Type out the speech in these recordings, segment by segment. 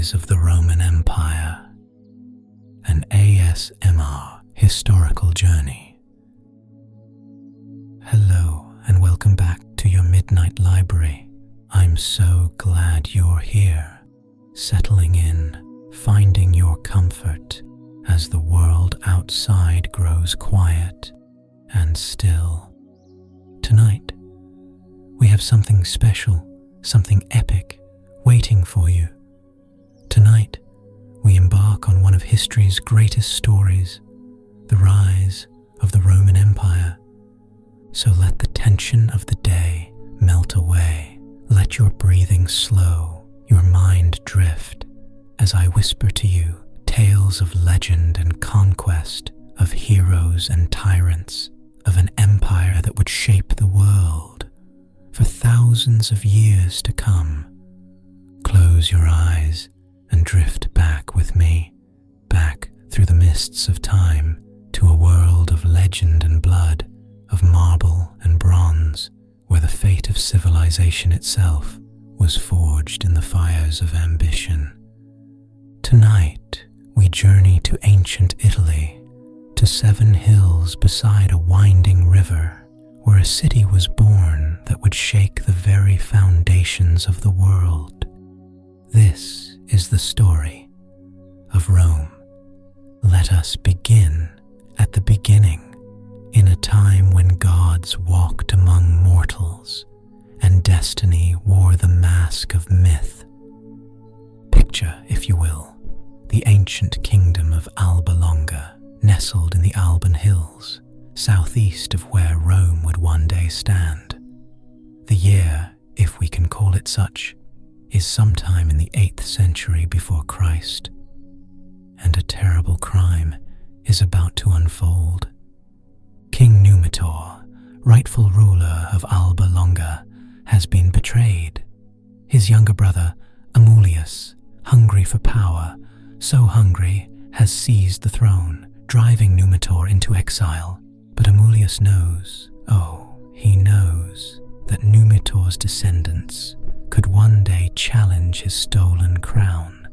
rise of the Roman Empire, an ASMR historical journey. Hello and welcome back to your Midnight Library. I'm so glad you're here, settling in, finding your comfort as the world outside grows quiet and still. Tonight, we have something special, something epic waiting for you. Tonight, we embark on one of history's greatest stories, the rise of the Roman Empire. So let the tension of the day melt away. Let your breathing slow, your mind drift, as I whisper to you tales of legend and conquest, of heroes and tyrants, of an empire that would shape the world for thousands of years to come. Close your eyes and drift back with me, back through the mists of time to a world of legend and blood, of marble and bronze, where the fate of civilization itself was forged in the fires of ambition. Tonight, we journey to ancient Italy, to 7 hills beside a winding river, where a city was born that would shake the very foundations of the world. This is the story of Rome. Let us begin at the beginning, in a time when gods walked among mortals and destiny wore the mask of myth. Picture, if you will, the ancient kingdom of Alba Longa, nestled in the Alban Hills, southeast of where Rome would one day stand. The year, if we can call it such, is sometime in the 8th century before Christ, and a terrible crime is about to unfold. King Numitor, rightful ruler of Alba Longa, has been betrayed. His younger brother, Amulius, hungry for power, so hungry, has seized the throne, driving Numitor into exile. But Amulius knows, he knows, that Numitor's descendants could one day challenge his stolen crown.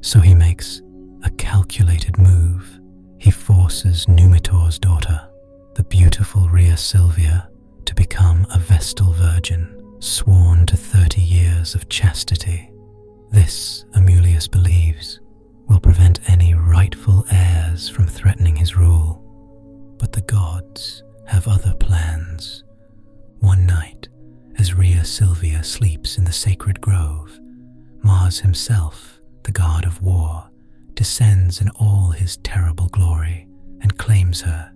So he makes a calculated move. He forces Numitor's daughter, the beautiful Rhea Silvia, to become a Vestal virgin, sworn to 30 years of chastity. This, Amulius believes, will prevent any rightful heirs from threatening his rule. But the gods have other plans. One night, as Rhea Silvia sleeps in the sacred grove, Mars himself, the god of war, descends in all his terrible glory and claims her.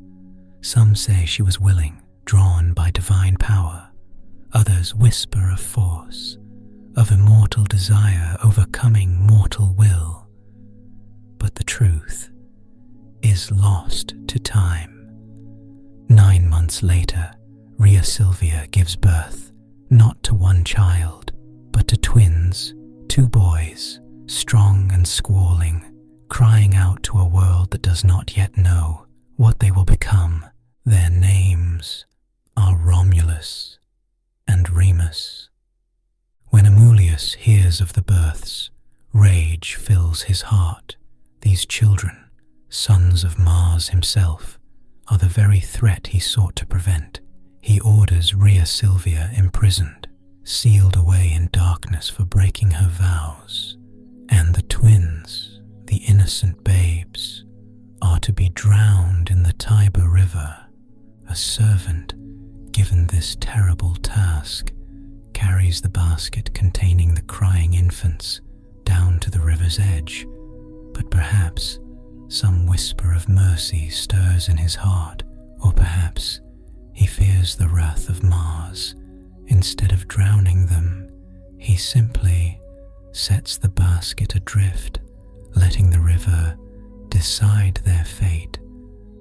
Some say she was willing, drawn by divine power. Others whisper of force, of immortal desire overcoming mortal will. But the truth is lost to time. 9 months later, Rhea Silvia gives birth, not to one child, but to twins, 2 boys, strong and squalling, crying out to a world that does not yet know what they will become. Their names are Romulus and Remus. When Amulius hears of the births, rage fills his heart. These children, sons of Mars himself, are the very threat he sought to prevent. He orders Rhea Silvia imprisoned, sealed away in darkness for breaking her vows. And the twins, the innocent babes, are to be drowned in the Tiber River. A servant, given this terrible task, carries the basket containing the crying infants down to the river's edge. But perhaps some whisper of mercy stirs in his heart, or perhaps he fears the wrath of Mars. Instead of drowning them, he simply sets the basket adrift, letting the river decide their fate.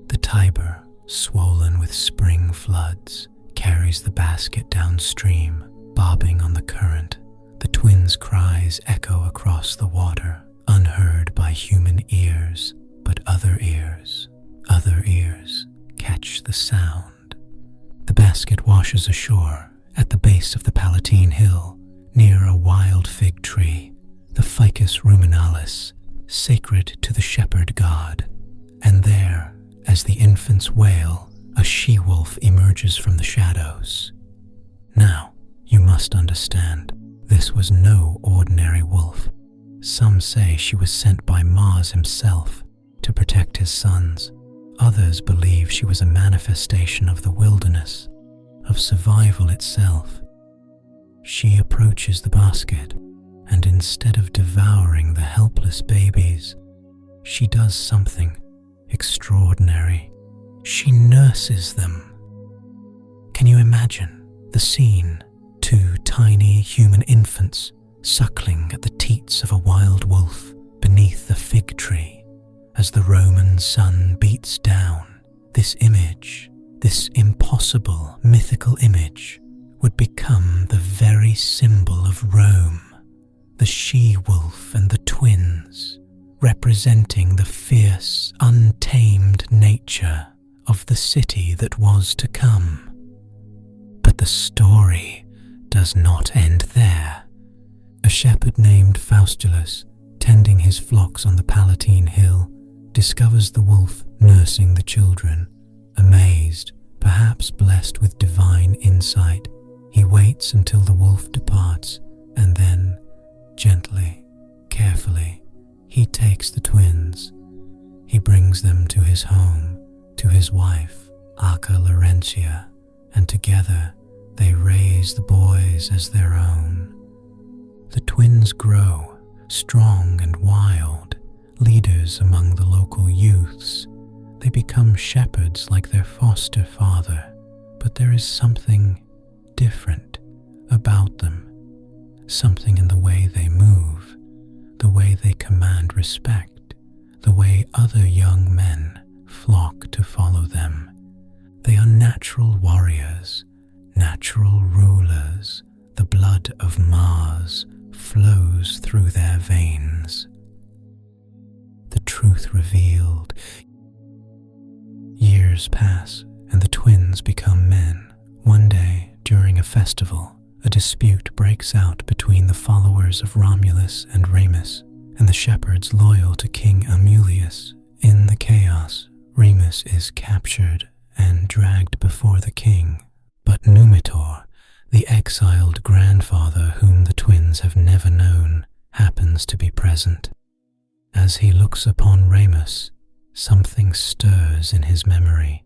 The Tiber, swollen with spring floods, carries the basket downstream, bobbing on the current. The twins' cries echo across the water, unheard by human ears, but other ears catch the sound. The basket washes ashore at the base of the Palatine Hill, near a wild fig tree. The Ficus Ruminalis, sacred to the shepherd god, and there, as the infants wail, a she-wolf emerges from the shadows. Now, you must understand, this was no ordinary wolf. Some say she was sent by Mars himself to protect his sons. Others believe she was a manifestation of the wilderness, of survival itself. She approaches the basket, and instead of devouring the helpless babies, she does something extraordinary. She nurses them. Can you imagine the scene? 2 tiny human infants suckling at the teats of a wild wolf beneath the fig tree as the Roman sun beats down. This image, this impossible mythical image, would become the very symbol of Rome, the she-wolf and the twins, representing the fierce, untamed nature of the city that was to come. But the story does not end there. A shepherd named Faustulus, tending his flocks on the Palatine Hill, discovers the wolf nursing the children. Amazed, perhaps blessed with divine insight, he waits until the wolf departs, and then, gently, carefully, he takes the twins. He brings them to his home, to his wife, Acca Laurentia, and together they raise the boys as their own. The twins grow, strong and wild, leaders among the local youths. They become shepherds like their foster father, but there is something different about them, something in the way they move, the way they command respect, the way other young men flock to follow them. They are natural warriors, natural rulers. The blood of Mars flows through their veins. The truth revealed. Years pass, and the twins become men. One day, during a festival, a dispute breaks out between the followers of Romulus and Remus and the shepherds loyal to King Amulius. In the chaos, Remus is captured and dragged before the king. But Numitor, the exiled grandfather whom the twins have never known, happens to be present. As he looks upon Remus, something stirs in his memory.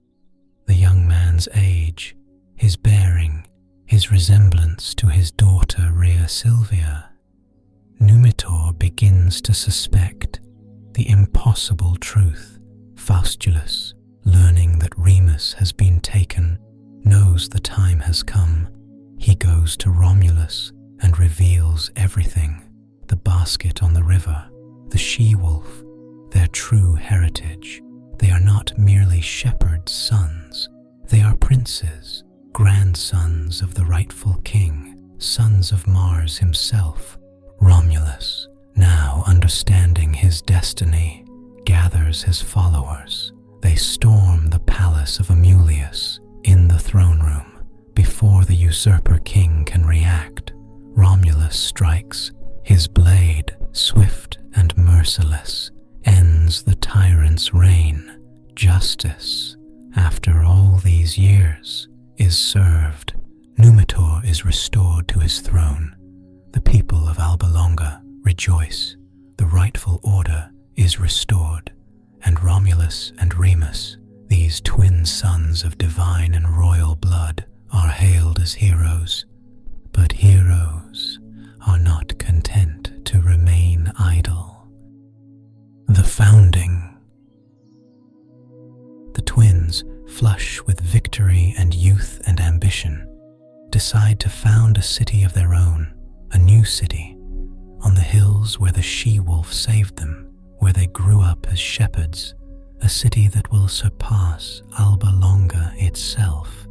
The young man's age, his bearing, his resemblance to his daughter Rhea Silvia. Numitor begins to suspect the impossible truth. Faustulus, learning that Remus has been taken, knows the time has come. He goes to Romulus and reveals everything: the basket on the river, the she-wolf, their true heritage. They are not merely shepherds' sons. They are princes, grandsons of the rightful king, sons of Mars himself. Romulus, now understanding his destiny, gathers his followers. They storm the palace of Amulius. In the throne room, before the usurper king can react, Romulus strikes. His blade, swift and merciless, ends the tyrant's reign. Justice, after all these years, is served. Numitor is restored to his throne. The people of Alba Longa rejoice. The rightful order is restored, and Romulus and Remus, these twin sons of divine and royal blood, are hailed as heroes. But heroes are not content to remain idle. The founding. The twins, flush with victory and youth and ambition, decide to found a city of their own, a new city, on the hills where the she-wolf saved them, where they grew up as shepherds, a city that will surpass Alba Longa itself.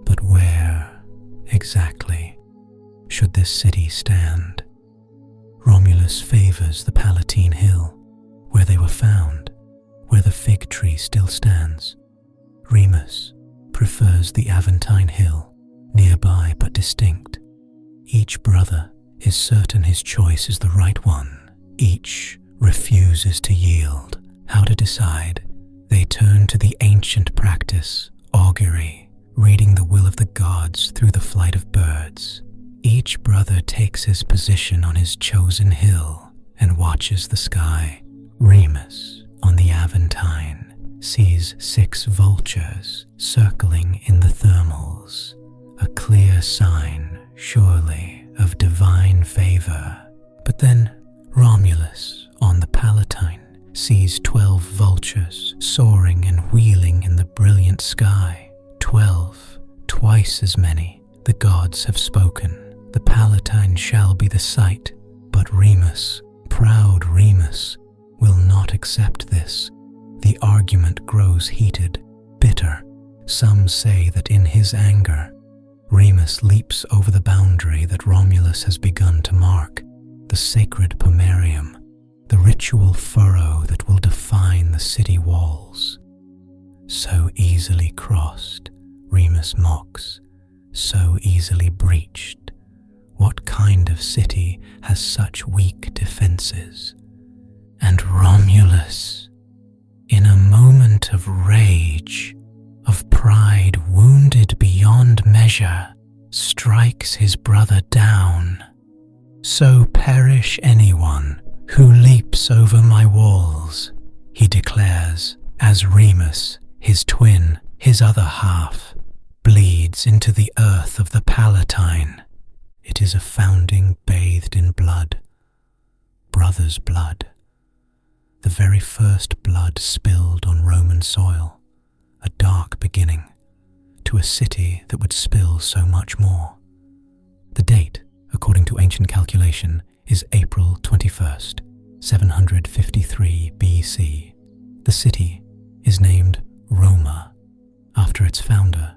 But where, exactly, should this city stand? Romulus favors the Palatine Hill, where they were found, where the fig tree still stands. Remus prefers the Aventine Hill, nearby but distinct. Each brother is certain his choice is the right one. Each refuses to yield. How to decide? They turn to the ancient practice, augury, reading the will of the gods through the flight of birds. Each brother takes his position on his chosen hill and watches the sky. Remus, on the Aventine, sees 6 vultures circling in the thermals, a clear sign, surely, of divine favor. But then Romulus, on the Palatine, sees 12 vultures soaring and wheeling in the brilliant sky. 12, twice as many. The gods have spoken. The Palatine shall be the site. But Remus, proud Remus, will not accept this. The argument grows heated, bitter. Some say that in his anger, Remus leaps over the boundary that Romulus has begun to mark, the sacred pomerium, the ritual furrow that will define the city walls. So easily crossed, Remus mocks, so easily breached. What kind of city has such weak defenses? And Romulus, in a moment of rage, of pride wounded beyond measure, strikes his brother down. So perish anyone who leaps over my walls, he declares, as Remus, his twin, his other half, bleeds into the earth of the Palatine. It is a founding bathed in blood, brother's blood, the very first blood spilled on Roman soil, a dark beginning to a city that would spill so much more. The date, according to ancient calculation, is April 21st, 753 BC. The city is named Roma, after its founder,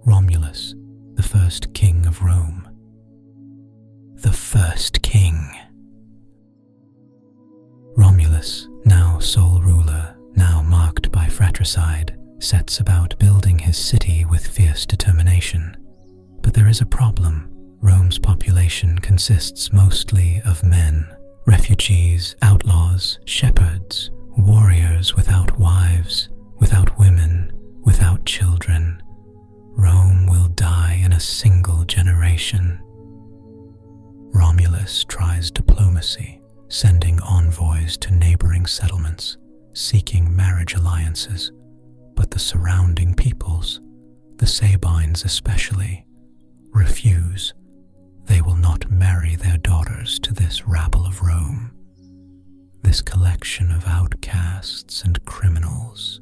Romulus, the first king of Rome. The first king. Romulus, now sole ruler, now marked by fratricide, sets about building his city with fierce determination. But there is a problem. Rome's population consists mostly of men, refugees, outlaws, shepherds, warriors without wives, without women, without children. Rome will die in a single generation. Romulus tries diplomacy, sending envoys to neighboring settlements, seeking marriage alliances. But the surrounding peoples, the Sabines especially, refuse. They will not marry their daughters to this rabble of Rome, this collection of outcasts and criminals.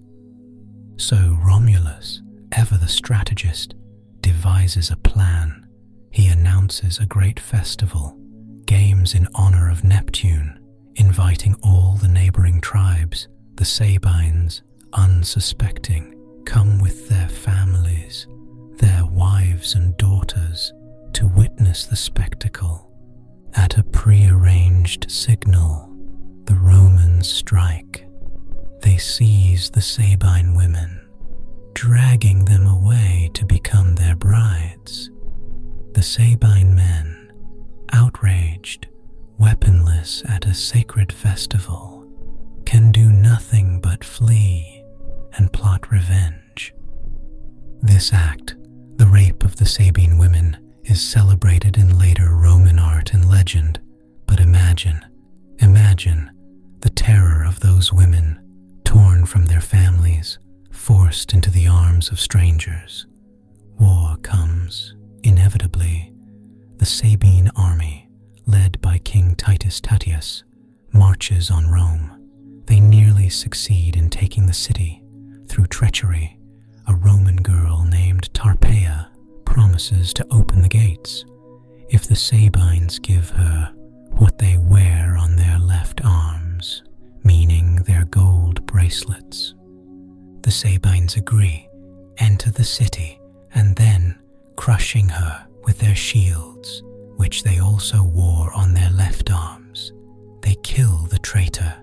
So Romulus, ever the strategist, devises a plan. He announces a great festival, games in honor of Neptune, inviting all the neighboring tribes. The Sabines, unsuspecting, come with their families, their wives and daughters, to witness the spectacle. At a prearranged signal, the Romans strike. They seize the Sabine women, dragging them away to become their brides. The Sabine men, outraged, weaponless at a sacred festival, can do nothing but flee and plot revenge. This act, the rape of the Sabine women, is celebrated in later Roman art and legend. But imagine the terror of those women, torn from their families, forced into the arms of strangers. War comes, inevitably. The Sabine army, led by King Titus Tatius, marches on Rome. They nearly succeed in taking the city. Through treachery, a Roman girl named Tarpeia promises to open the gates if the Sabines give her what they wear on their left arms, meaning their gold bracelets. The Sabines agree, enter the city, and then, crushing her with their shields, which they also wore on their left arms, they kill the traitor.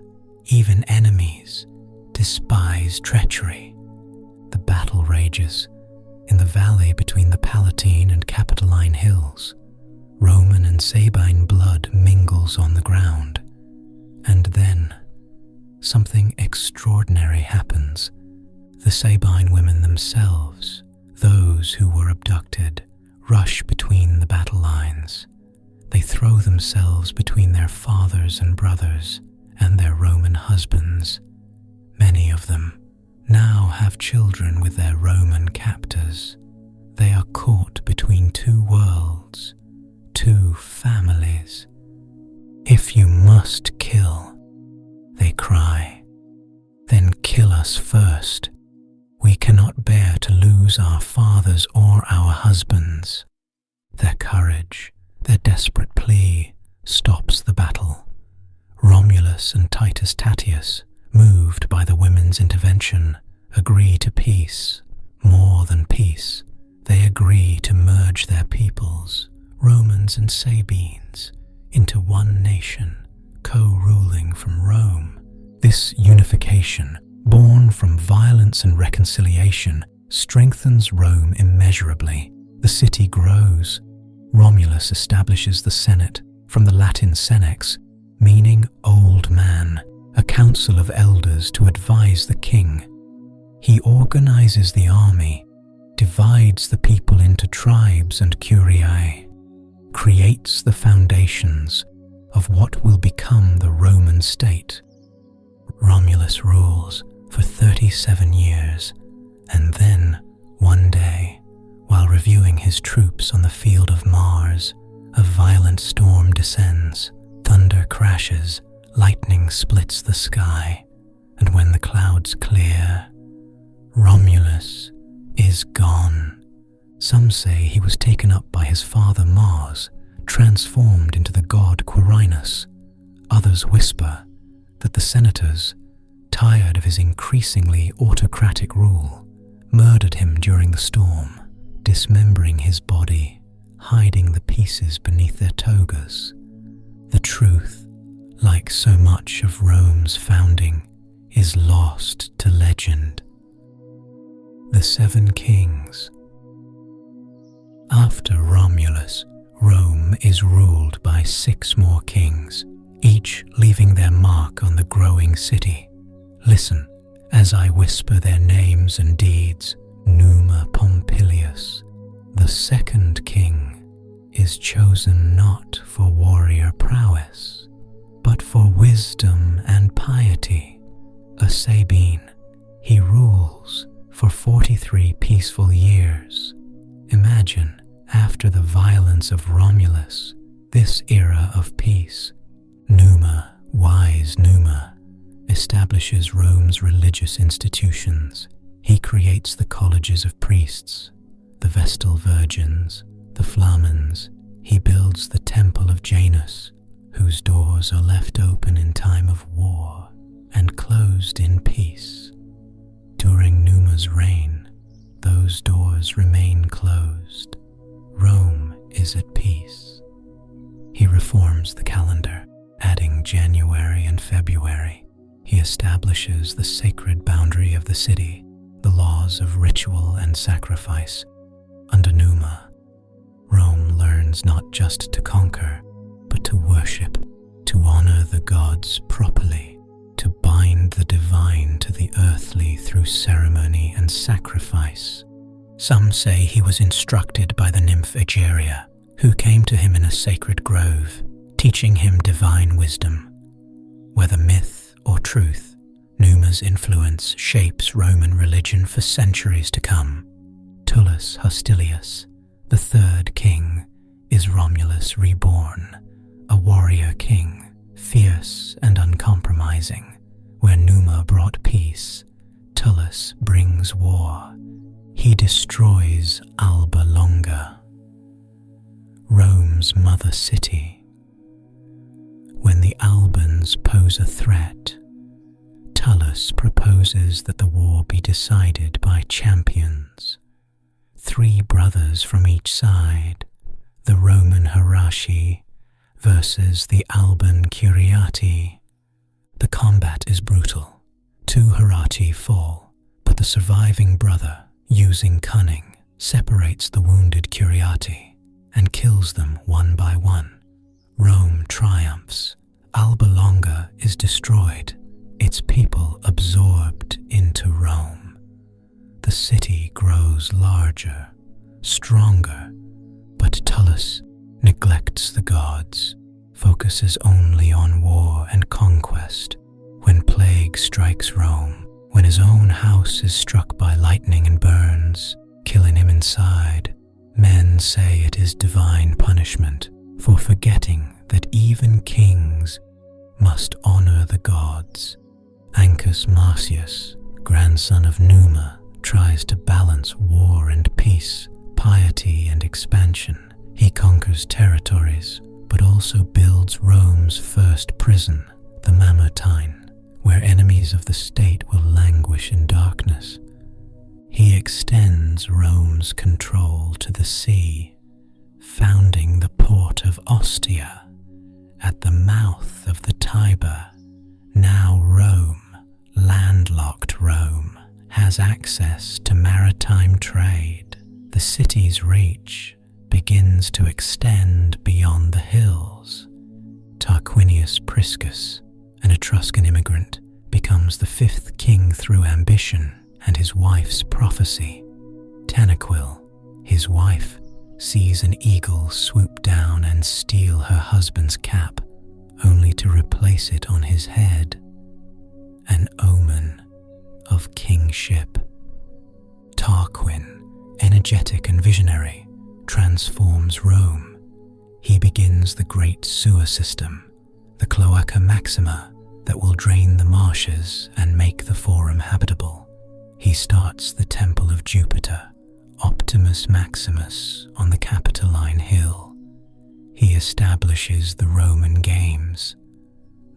Even enemies despise treachery. The battle rages in the valley between the Palatine and Capitoline hills. Roman and Sabine blood mingles on the ground, And then, something extraordinary happens. The Sabine women themselves, those who were abducted, rush between the battle lines. They throw themselves between their fathers and brothers and their Roman husbands. Many of them now have children with their Roman captors. They are caught between two worlds, two families. "If you must kill," they cry, "then kill us first. We cannot bear to lose our fathers or our husbands." Their courage, their desperate plea, stops the battle. Romulus and Titus Tatius, moved by the women's intervention, agree to peace. More than peace, they agree to merge their peoples, Romans and Sabines, into one nation, co-ruling from Rome. This unification, born from violence and reconciliation, strengthens Rome immeasurably. The city grows. Romulus establishes the Senate, from the Latin senex, meaning old man, a council of elders to advise the king. He organizes the army, divides the people into tribes and curiae, creates the foundations of what will become the Roman state. Romulus rules for 37 years, and then, one day, while reviewing his troops on the field of Mars, a violent storm descends. Thunder crashes, lightning splits the sky, and when the clouds clear, Romulus is gone. Some say he was taken up by his father Mars, transformed into the god Quirinus. Others whisper that the senators, tired of his increasingly autocratic rule, murdered him during the storm, dismembering his body, hiding the pieces beneath their togas. The truth, like so much of Rome's founding, is lost to legend. The Seven Kings. After Romulus, Rome is ruled by 6 more kings, each leaving their mark on the growing city. Listen as I whisper their names and deeds. Numa Pompilius, the second king, is chosen not for warrior prowess, but for wisdom and piety. A Sabine, he rules for 43 peaceful years. Imagine, after the violence of Romulus, this era of peace. Numa, wise Numa, establishes Rome's religious institutions. He creates the colleges of priests, the Vestal Virgins, the Flamens. He builds the Temple of Janus, whose doors are left open in time of war and closed in peace. During Numa's reign, those doors remain closed. Rome is at peace. He reforms the calendar, adding January and February. He establishes the sacred boundary of the city, the laws of ritual and sacrifice. Under Numa, Rome learns not just to conquer, but to worship, to honor the gods properly, to bind the divine to the earthly through ceremony and sacrifice. Some say he was instructed by the nymph Egeria, who came to him in a sacred grove, teaching him divine wisdom. Whether myth or truth, Numa's influence shapes Roman religion for centuries to come. Tullus Hostilius, the third king, is Romulus reborn, a warrior king, fierce and uncompromising. Where Numa brought peace, Tullus brings war. He destroys Alba Longa, Rome's mother city. When the Albans pose a threat, Tullus proposes that the war be decided by champions. 3 brothers from each side, the Roman Hieraci versus the Alban Curiati. The combat is brutal. 2 Hieraci fall, but the surviving brother, using cunning, separates the wounded Curiati and kills them one by one. Rome triumphs. Alba Longa is destroyed, its people absorbed into Rome. The city grows larger, stronger, but Tullus neglects the gods, focuses only on war and conquest. When plague strikes Rome, when his own house is struck by lightning and burns, killing him inside, men say it is divine punishment for forgetting that even kings must honor the gods. Ancus Marcius, grandson of Numa, tries to balance war and peace, piety and expansion. He conquers territories, but also builds Rome's first prison, the Mamertine, where enemies of the state will languish in darkness. He extends Rome's control to the sea, founding the port of Ostia at the mouth of the Tiber. Now Rome, landlocked Rome, has access to maritime trade. The city's reach begins to extend beyond the hills. Tarquinius Priscus, an Etruscan immigrant, becomes the fifth king through ambition and his wife's prophecy. Tanaquil, his wife, sees an eagle swoop down and steal her husband's cap, only to replace it on his head, an omen of kingship. Tarquin, energetic and visionary, transforms Rome. He begins the great sewer system, the Cloaca Maxima, that will drain the marshes and make the Forum habitable. He starts the Temple of Jupiter, Optimus Maximus, on the Capitoline Hill. He establishes the Roman Games,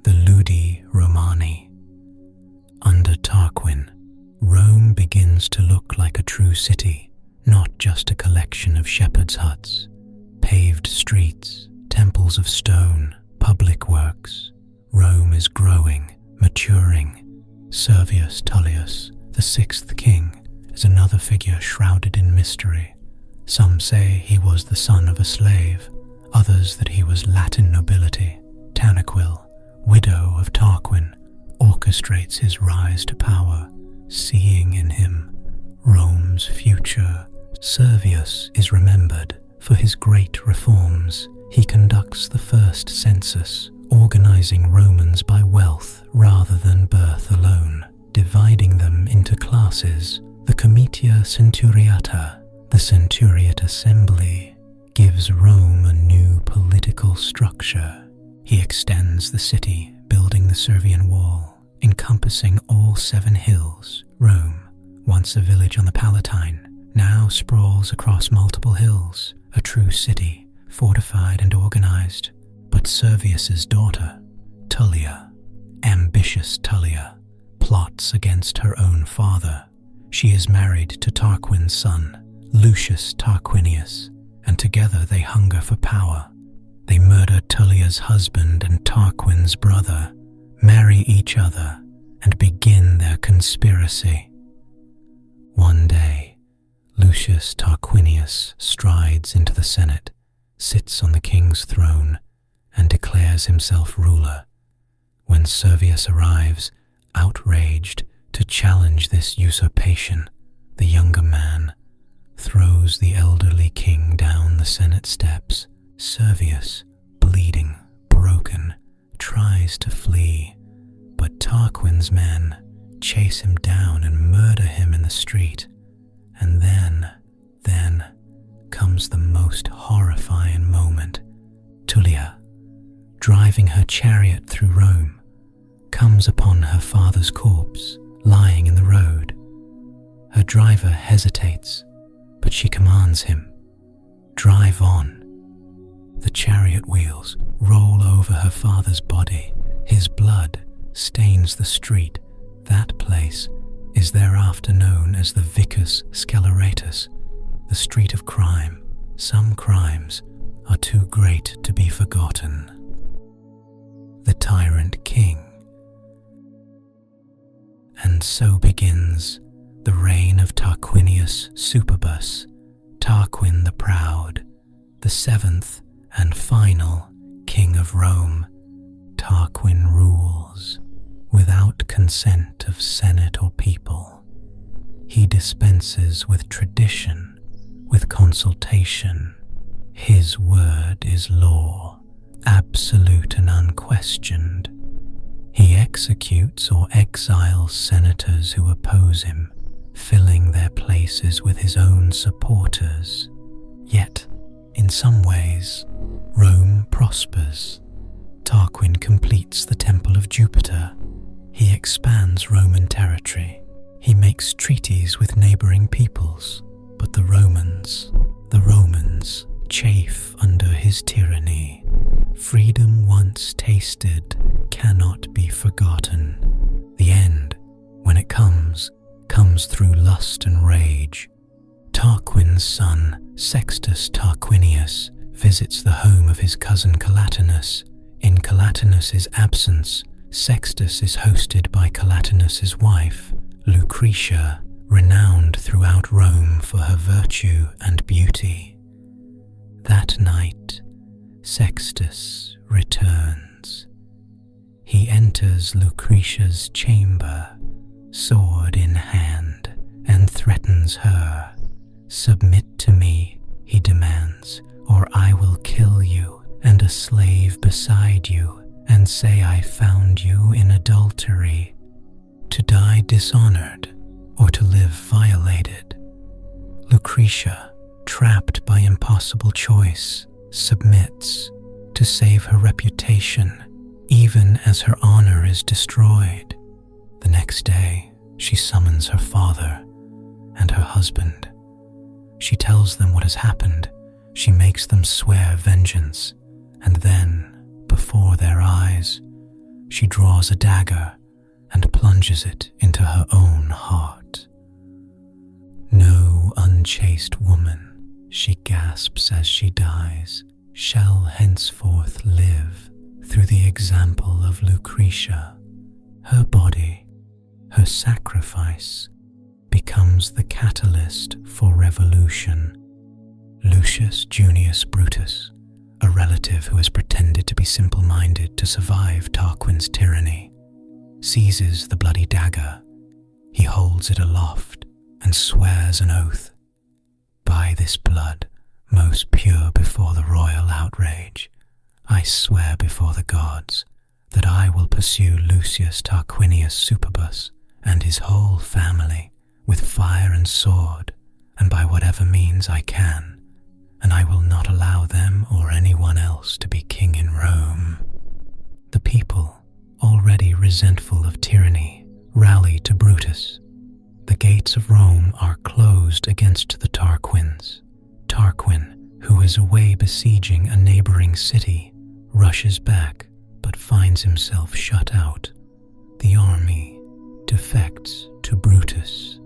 the Ludi Romani. Under Tarquin, Rome begins to look like a true city, not just a collection of shepherds' huts. Paved streets, temples of stone, public works. Rome is growing, maturing. Servius Tullius, the sixth king, is another figure shrouded in mystery. Some say he was the son of a slave, others that he was Latin nobility. Tanaquil, widow of Tarquin, orchestrates his rise to power, seeing in him Rome's future. Servius is remembered for his great reforms. He conducts the first census, organizing Romans by wealth rather than birth alone, dividing them into classes. The Comitia Centuriata, the Centuriate Assembly, gives Rome a new political structure. He extends the city, building the Servian Wall, encompassing all 7 hills. Rome, once a village on the Palatine, now sprawls across multiple hills, a true city, fortified and organized. But Servius's daughter, Tullia, ambitious Tullia, plots against her own father. She is married to Tarquin's son, Lucius Tarquinius, and together they hunger for power. They murder Tullia's husband and Tarquin's brother, marry each other, and begin their conspiracy. One day, Lucius Tarquinius strides into the Senate, sits on the king's throne, and declares himself ruler. When Servius arrives, outraged, to challenge this usurpation, the younger man throws the elderly king down the Senate steps. Servius, bleeding, broken, tries to flee, but Tarquin's men chase him down and murder him in the street. And then comes the most horrifying moment. Tullia, driving her chariot through Rome, comes upon her father's corpse lying in the road. Her driver hesitates, but she commands him, "Drive on." The chariot wheels roll over her father's body. His blood stains the street. That place is thereafter known as the Vicus Sceleratus, the street of crime. Some crimes are too great to be forgotten. The Tyrant King. And so begins the reign of Tarquinius Superbus, Tarquin the Proud, the 7th and final king of Rome. Tarquin rules. consent of Senate or people. He dispenses with tradition, with consultation. His word is law, absolute and unquestioned. He executes or exiles senators who oppose him, filling their places with his own supporters. Yet, in some ways, Rome prospers. Tarquin completes the Temple of Jupiter. He expands Roman territory. He makes treaties with neighboring peoples. But the Romans chafe under his tyranny. Freedom once tasted cannot be forgotten. The end, when it comes through lust and rage. Tarquin's son, Sextus Tarquinius, visits the home of his cousin Collatinus. In Collatinus's absence, Sextus is hosted by Collatinus's wife, Lucretia, renowned throughout Rome for her virtue and beauty. That night, Sextus returns. He enters Lucretia's chamber, sword in hand, and threatens her. "Submit to me," he demands, "or I will kill you, and a slave beside you, and say I found you in adultery." To die dishonored, or to live violated. Lucretia, trapped by impossible choice, submits to save her reputation, even as her honor is destroyed. The next day, she summons her father and her husband. She tells them what has happened. She makes them swear vengeance, and then, before their eyes, she draws a dagger and plunges it into her own heart. "No unchaste woman," she gasps as she dies, "shall henceforth live through the example of Lucretia." Her body, her sacrifice, becomes the catalyst for revolution. Lucius Junius Brutus, a relative who has pretended to be simple-minded to survive Tarquin's tyranny, seizes the bloody dagger. He holds it aloft and swears an oath. "By this blood, most pure before the royal outrage, I swear before the gods that I will pursue Lucius Tarquinius Superbus and his whole family with fire and sword, and by whatever means I can, and I will not allow them or anyone else to be king in Rome." The people, already resentful of tyranny, rally to Brutus. The gates of Rome are closed against the Tarquins. Tarquin, who is away besieging a neighboring city, rushes back but finds himself shut out. The army defects to Brutus.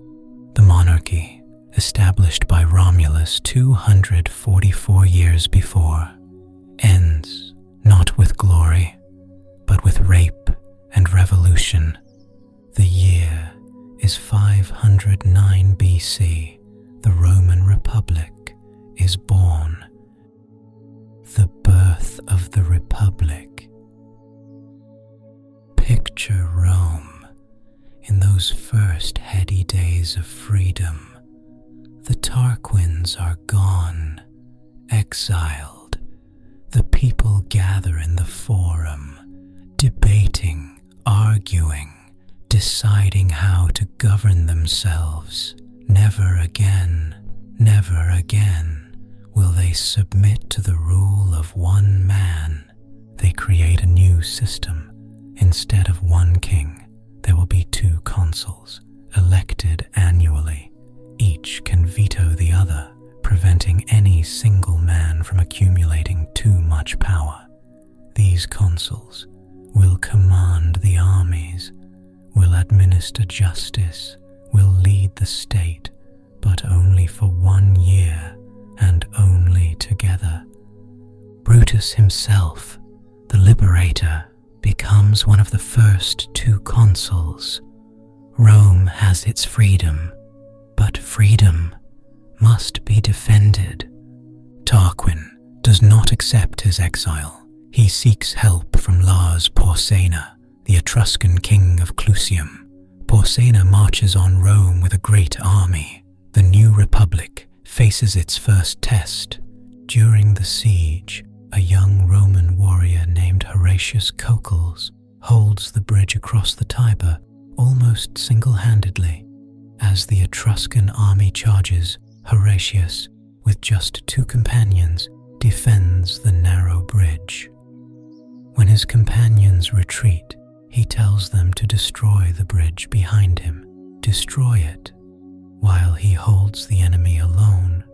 The monarchy, established by Romulus 244 years before, ends not with glory, but with rape and revolution. The year is 509 BC. The Roman Republic is born. The birth of the Republic. Picture Rome in those first heady days of freedom. The Tarquins are gone, exiled. The people gather in the forum, debating, arguing, deciding how to govern themselves. Never again will they submit to the rule of one man. They create a new system. Instead of one king, there will be two consuls, elected annually. Each can veto the other, preventing any single man from accumulating too much power. These consuls will command the armies, will administer justice, will lead the state, but only for 1 year and only together. Brutus himself, the liberator, becomes one of the first two consuls. Rome has its freedom, but freedom must be defended. Tarquin does not accept his exile. He seeks help from Lars Porsena, the Etruscan king of Clusium, Porsena marches on Rome with a great army. The new republic faces its first test. During the siege, a young Roman warrior named Horatius Cocles holds the bridge across the Tiber almost single-handedly. As the Etruscan army charges, Horatius, with just 2 companions, defends the narrow bridge. When his companions retreat, he tells them to destroy the bridge behind him, destroy it, while he holds the enemy alone.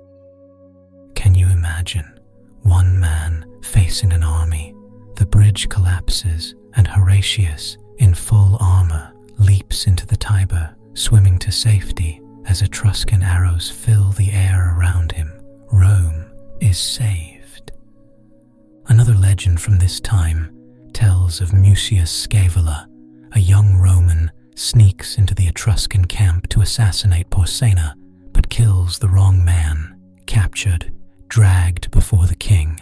Can you imagine? One man facing an army. The bridge collapses, and Horatius, in full armor, leaps into the Tiber, swimming to safety as Etruscan arrows fill the air around him. Rome is saved. Another legend from this time tells of Mucius Scaevola. A young Roman sneaks into the Etruscan camp to assassinate Porsena, but kills the wrong man. Captured, dragged before the king,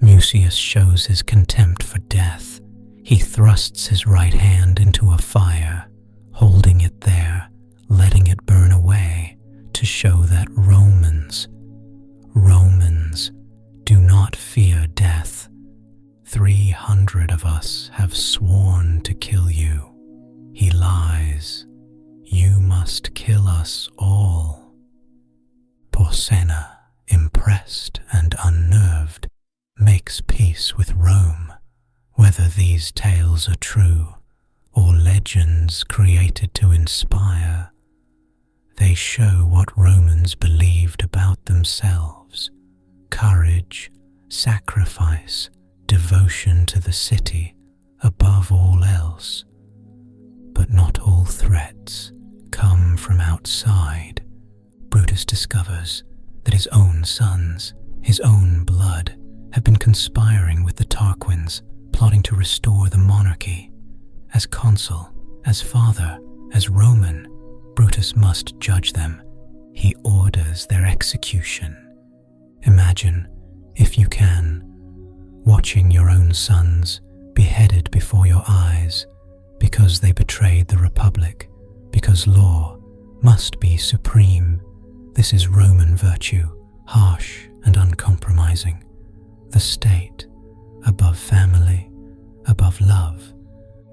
Mucius shows his contempt for death. He thrusts his right hand into a fire, holding it there, letting it burn away, to show that Romans do not fear death. 300 of us have sworn to kill you. He lies. You must kill us all. Porsena, impressed and unnerved, makes peace with Rome. Whether these tales are true or legends created to inspire, they show what Romans believed about themselves: courage, sacrifice, devotion to the city above all else. But not all threats come from outside. Brutus discovers that his own sons, his own blood, have been conspiring with the Tarquins, plotting to restore the monarchy. As consul, as father, as Roman, Brutus must judge them. He orders their execution. Imagine, if you can, watching your own sons beheaded before your eyes because they betrayed the Republic, because law must be supreme. This is Roman virtue, harsh and uncompromising. The state above family, above love.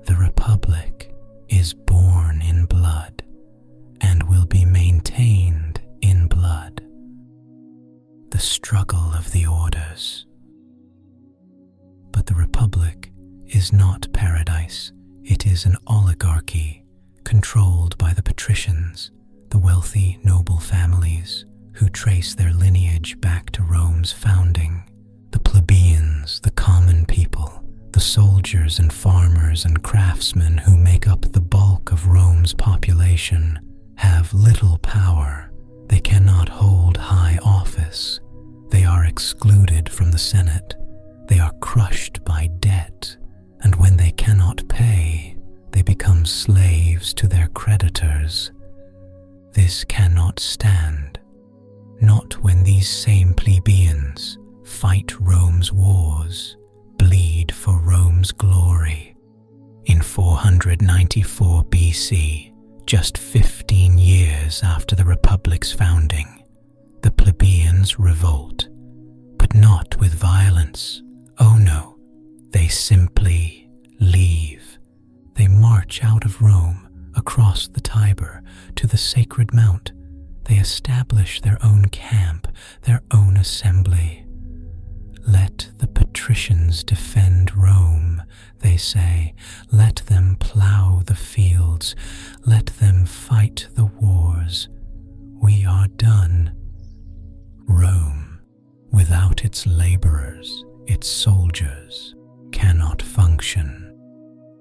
The Republic is born in blood and will be maintained in blood. The struggle of the orders. But the Republic is not paradise. It is an oligarchy controlled by the patricians, the wealthy noble families who trace their lineage back to Rome's founding. The plebeians, the common people, the soldiers and farmers and craftsmen who make up the bulk of Rome's population have little power. They cannot hold high office. They are excluded from the Senate. They are crushed by debt, and when they cannot pay, they become slaves to their creditors. This cannot stand. Not when these same plebeians fight Rome's wars, bleed for Rome's glory. In 494 BC, just 15 years after the Republic's founding, the plebeians revolt, but not with violence. Oh no, they simply leave. They march out of Rome, across the Tiber, to the Sacred Mount. They establish their own camp, their own assembly. Let the patricians defend Rome, they say. Let them plow the fields. Let them fight the wars. We are done. Rome, without its laborers, its soldiers, cannot function.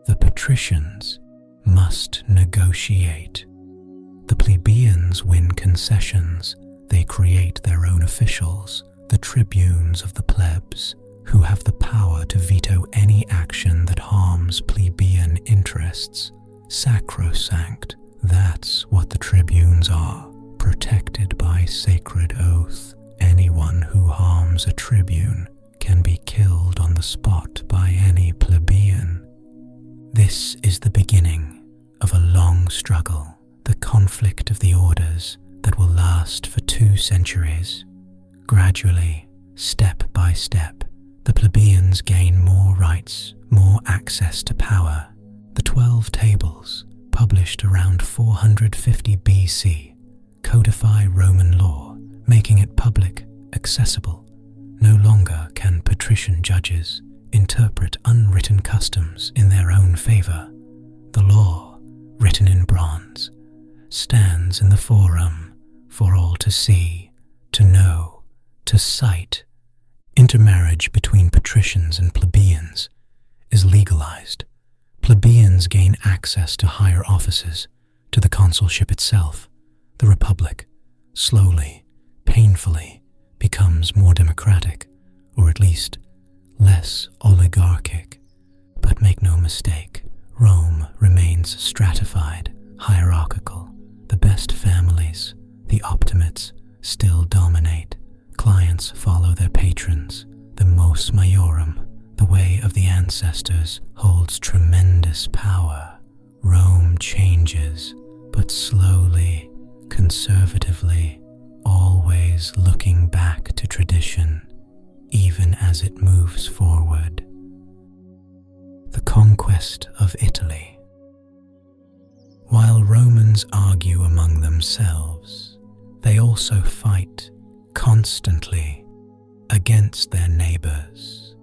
The patricians must negotiate. The plebeians win concessions. They create their own officials, the tribunes of the plebs, who have the power to veto any action that harms plebeian interests. Sacrosanct, that's what the tribunes are, protected by sacred oath. Anyone who harms a tribune can be killed on the spot by any plebeian. This is the beginning of a long struggle, the conflict of the orders that will last for 2 centuries. Gradually, step by step, the plebeians gain more rights, more access to power. The 12 tables, published around 450 BC, codify Roman law, making it public, accessible. No longer can patrician judges interpret unwritten customs in their own favor. The law, written in bronze, stands in the forum for all to see, to know, to cite. Intermarriage between patricians and plebeians is legalized. Plebeians gain access to higher offices, to the consulship itself. The republic, slowly, painfully, becomes more democratic, or at least less oligarchic. But make no mistake, Rome remains stratified, hierarchical. The best families, the optimates, still dominate. Clients follow their patrons. The mos maiorum, the way of the ancestors, holds tremendous power. Rome changes, but slowly, conservatively, always looking back to tradition, even as it moves forward. The Conquest of Italy. While Romans argue among themselves, they also fight constantly against their neighbors.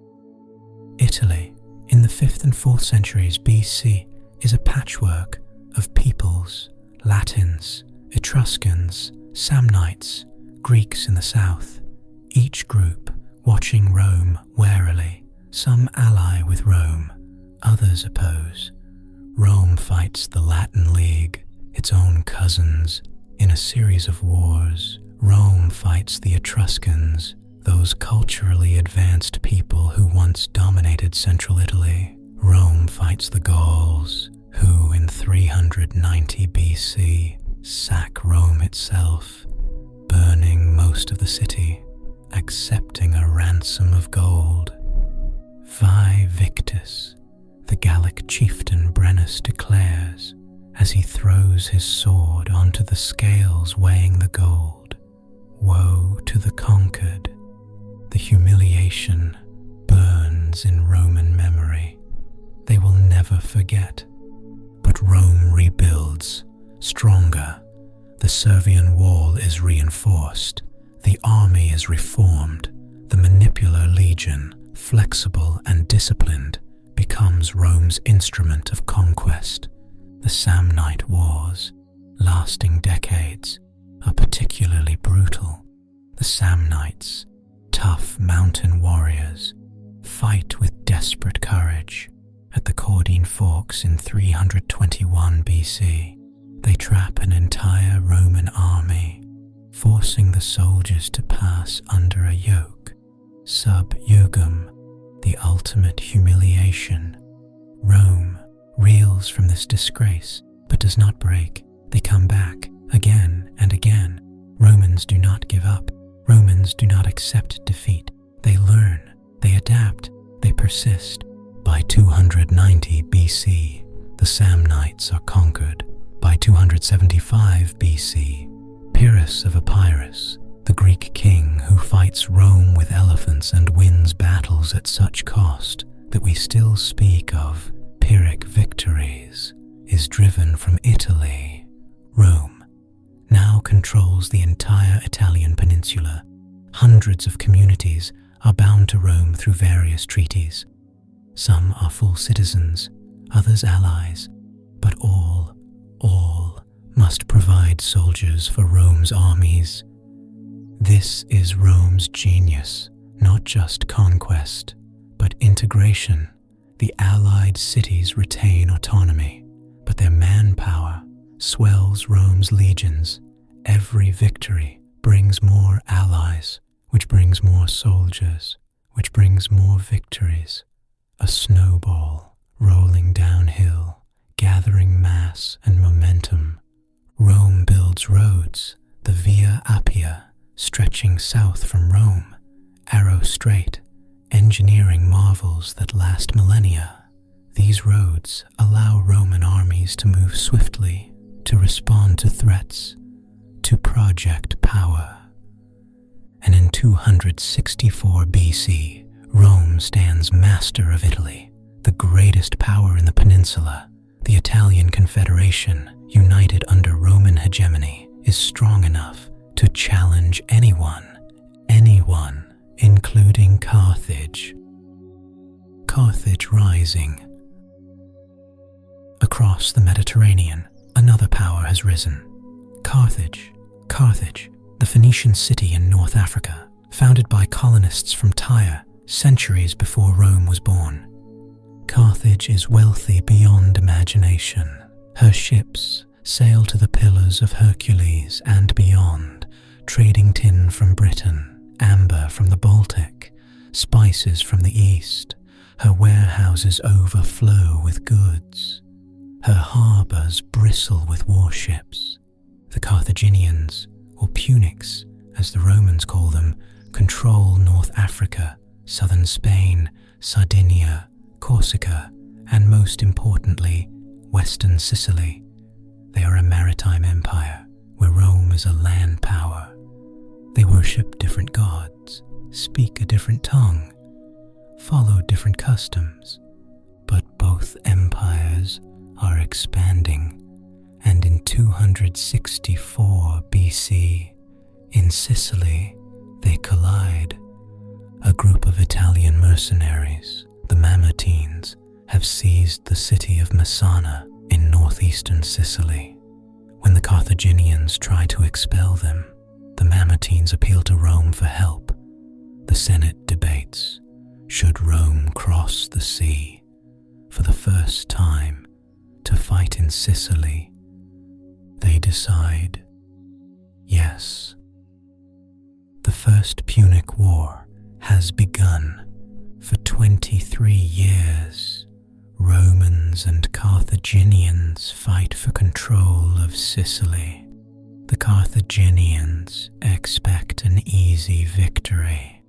Italy, in the 5th and 4th centuries BC, is a patchwork of peoples: Latins, Etruscans, Samnites, Greeks in the south, each group watching Rome warily. Some ally with Rome, others oppose. Rome fights the Latin League, its own cousins, in a series of wars. Rome fights the Etruscans, those culturally advanced people who once dominated central Italy. Rome fights the Gauls, who in 390 BC sack Rome itself, burning most of the city, accepting a ransom of gold. Vae Victis, the Gallic chieftain Brennus declares as he throws his sword onto the scales weighing the gold. Woe to the conquered. The humiliation burns in Roman memory. They will never forget. But Rome rebuilds, stronger. The Servian wall is reinforced. The army is reformed. The manipular legion, flexible and disciplined, becomes Rome's instrument of conquest. The Samnite wars, lasting decades, are particularly brutal. The Samnites, tough mountain warriors, fight with desperate courage. At the Caudine Forks in 321 BC, they trap an entire Roman army, forcing the soldiers to pass under a yoke. Sub jugum, the ultimate humiliation. Rome reels from this disgrace, but does not break. They come back again and again. Romans do not give up. Romans do not accept defeat. They learn, they adapt, they persist. By 290 BC, the Samnites are conquered. By 275 BC, Pyrrhus of Epirus, the Greek king who fights Rome with elephants and wins battles at such cost that we still speak of Pyrrhic victories, is driven from Italy. Rome now controls the entire Italian peninsula. Hundreds of communities are bound to Rome through various treaties. Some are full citizens, others allies, but all must provide soldiers for Rome's armies. This is Rome's genius, not just conquest, but integration. The allied cities retain autonomy, but their manpower swells Rome's legions. Every victory brings more allies, which brings more soldiers, which brings more victories. A snowball rolling downhill, gathering mass and momentum. Rome builds roads, the Via Appia, stretching south from Rome, Arrow Strait, engineering marvels that last millennia. These roads allow Roman armies to move swiftly, to respond to threats, to project power. And in 264 BC, Rome stands master of Italy, the greatest power in the peninsula. The Italian Confederation, united under Roman hegemony, is strong enough to challenge anyone, including Carthage. Carthage rising. Across the Mediterranean, another power has risen. Carthage, the Phoenician city in North Africa, founded by colonists from Tyre centuries before Rome was born. Carthage is wealthy beyond imagination. Her ships sail to the Pillars of Hercules and beyond, trading tin from Britain, amber from the Baltic, spices from the East. Her warehouses overflow with goods. Her harbours bristle with warships. The Carthaginians, or Punics, as the Romans call them, control North Africa, southern Spain, Sardinia, Corsica, and most importantly, western Sicily. They are a maritime empire, where Rome is a land power. They worship different gods, speak a different tongue, follow different customs, but both empires are expanding, and in 264 BC, in Sicily, they collide. A group of Italian mercenaries, the Mamertines, have seized the city of Messana in northeastern Sicily. When the Carthaginians try to expel them, the Mamertines appeal to Rome for help. The Senate debates, should Rome cross the sea for the first time to fight in Sicily? They decide, yes. The First Punic War has begun. For 23 years, Romans and Carthaginians fight for control of Sicily. The Carthaginians expect an easy victory.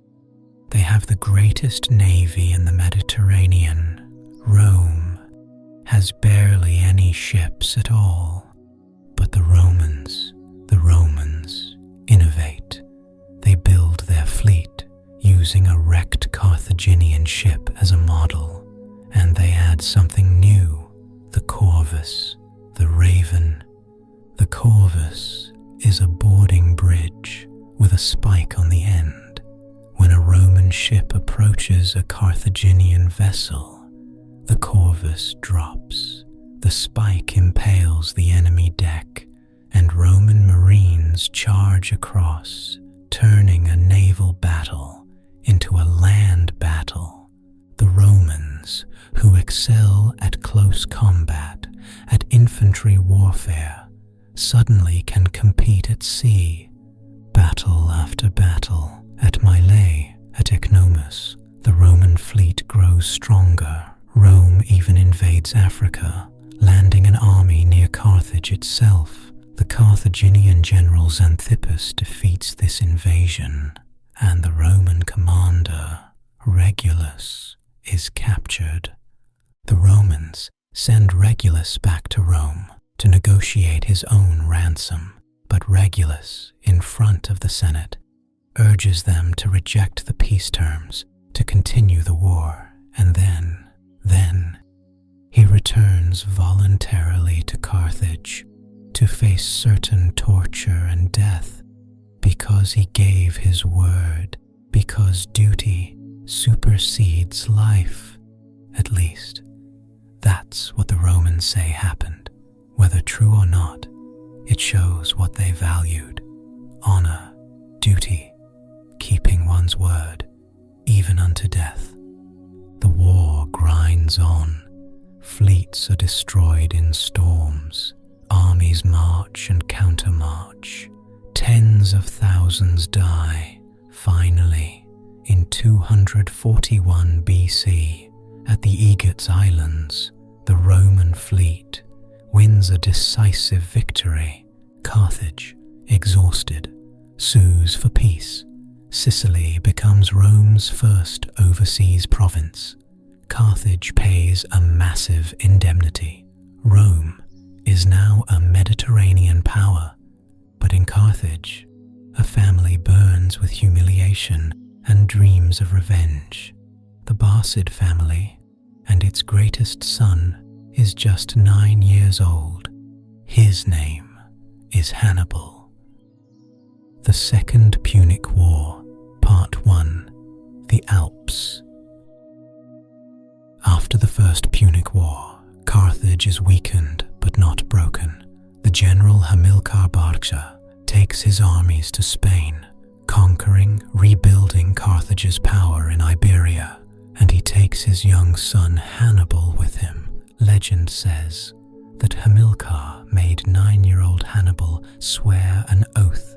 They have the greatest navy in the Mediterranean. Rome has barely any ships at all. But the Romans innovate. They build their fleet using a wrecked Carthaginian ship as a model, and they add something new, the Corvus, the Raven. The Corvus is a boarding bridge with a spike on the end. When a Roman ship approaches a Carthaginian vessel, the Corvus drops. The spike impales the enemy deck, and Roman marines charge across, turning a naval battle into a land battle. The Romans, who excel at close combat, at infantry warfare, suddenly can compete at sea. Battle after battle, at Mylae, at Ecnomus, the Roman fleet grows stronger. Rome even invades Africa, landing an army near Carthage itself. The Carthaginian general Xanthippus defeats this invasion, and the Roman commander, Regulus, is captured. The Romans send Regulus back to Rome to negotiate his own ransom, but Regulus, in front of the Senate, urges them to reject the peace terms, to continue the war, and then he returns voluntarily to Carthage to face certain torture and death because he gave his word, because duty supersedes life. At least, that's what the Romans say happened. Whether true or not, it shows what they valued: honor, duty, keeping one's word, even unto death. The war grinds on. Fleets are destroyed in storms. Armies march and countermarch. Tens of thousands die. Finally, in 241 BC, at the Aegates Islands, the Roman fleet wins a decisive victory. Carthage, exhausted, sues for peace. Sicily becomes Rome's first overseas province. Carthage pays a massive indemnity. Rome is now a Mediterranean power, but in Carthage, a family burns with humiliation and dreams of revenge. The Barcid family, and its greatest son is just 9 years old. His name is Hannibal. The Second Punic War, Part 1, The Alps. After the First Punic War, Carthage is weakened but not broken. The general Hamilcar Barca takes his armies to Spain, conquering, rebuilding Carthage's power in Iberia, and he takes his young son Hannibal with him. Legend says that Hamilcar made 9-year-old Hannibal swear an oath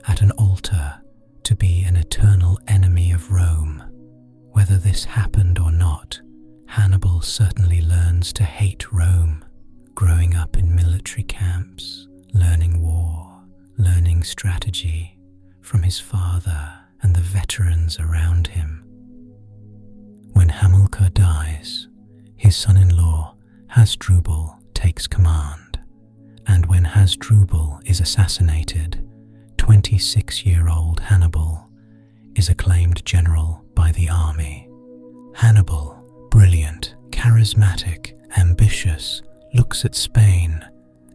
at an altar to be an eternal enemy of Rome. Whether this happened or not, Hannibal certainly learns to hate Rome, growing up in military camps, learning war, learning strategy from his father and the veterans around him. When Hamilcar dies, his son-in-law Hasdrubal takes command, and when Hasdrubal is assassinated, 26-year-old Hannibal is acclaimed general by the army. Hannibal, brilliant, charismatic, ambitious, looks at Spain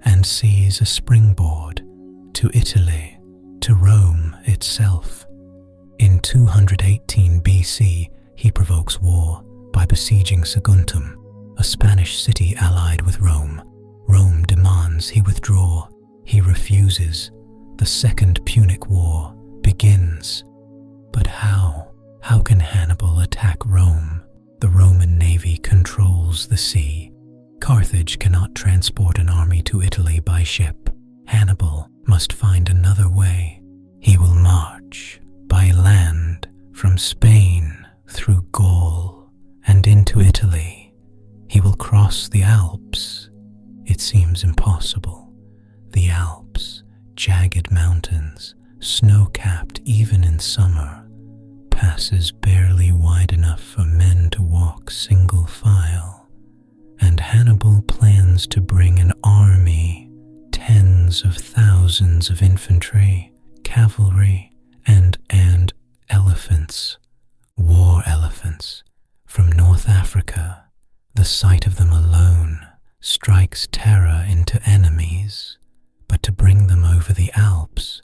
and sees a springboard to Italy, to Rome itself. In 218 BC, he provokes war by besieging Saguntum, a Spanish city allied with Rome. Rome demands he withdraw. He refuses. The Second Punic War begins. But how? How can Hannibal attack Rome? The Roman navy controls the sea. Carthage cannot transport an army to Italy by ship. Hannibal must find another way. He will march by land from Spain through Gaul and into Italy. He will cross the Alps. It seems impossible. The Alps, jagged mountains, snow-capped even in summer, passes barely wide enough for men to walk single file. And Hannibal plans to bring an army, tens of thousands of infantry, cavalry, and elephants, war elephants, from North Africa. The sight of them alone strikes terror into enemies, but to bring them over the Alps,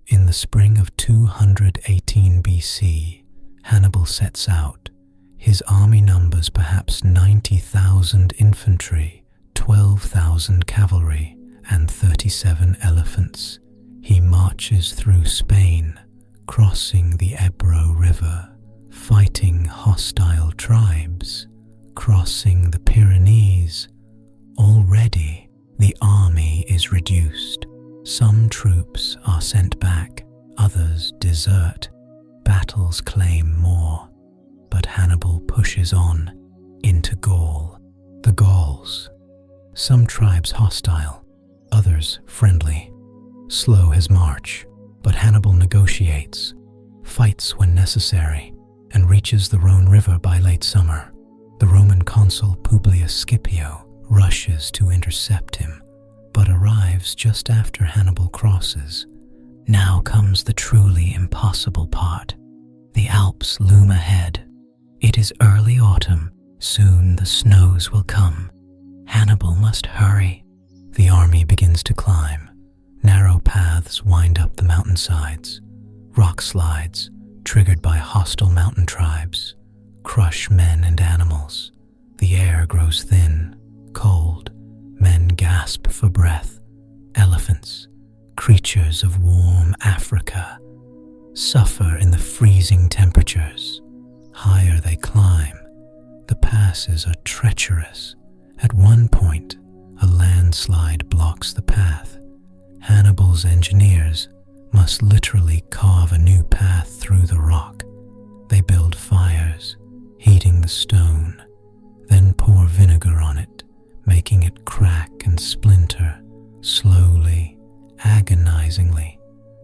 in the spring of 218 BC, Hannibal sets out. His army numbers perhaps 90,000 infantry, 12,000 cavalry, and 37 elephants. He marches through Spain, crossing the Ebro River, fighting hostile tribes, crossing the Pyrenees. Already, the army is reduced. Some troops are sent back, others desert. Battles claim more, but Hannibal pushes on into Gaul. The Gauls, some tribes hostile, others friendly. Slow his march, but Hannibal negotiates, fights when necessary, and reaches the Rhone River by late summer. The Roman consul Publius Scipio rushes to intercept him, but arrives just after Hannibal crosses. Now comes the truly impossible part. The Alps loom ahead. It is early autumn. Soon the snows will come. Hannibal must hurry. The army begins to climb. Narrow paths wind up the mountainsides. Rock slides, triggered by hostile mountain tribes, crush men and animals. The air grows thin, cold. Men gasp for breath. Elephants, creatures of warm Africa, suffer in the freezing temperatures. Higher they climb. The passes are treacherous. At one point, a landslide blocks the path. Hannibal's engineers must literally carve a new path through the rock. They build fires, heating the stone, then pour vinegar on it, making it crack and splinter. Slowly, agonizingly,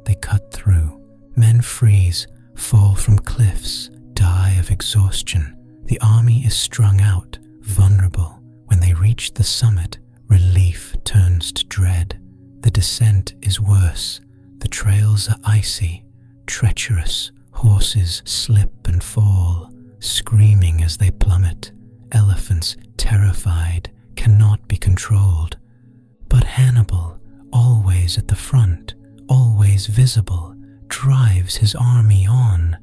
they cut through. Men freeze, fall from cliffs, die of exhaustion. The army is strung out, vulnerable. When they reach the summit, relief turns to dread. The descent is worse. The trails are icy, treacherous. Horses slip and fall, screaming as they plummet. Elephants, terrified, cannot be controlled. But Hannibal, always at the front, always visible, drives his army on.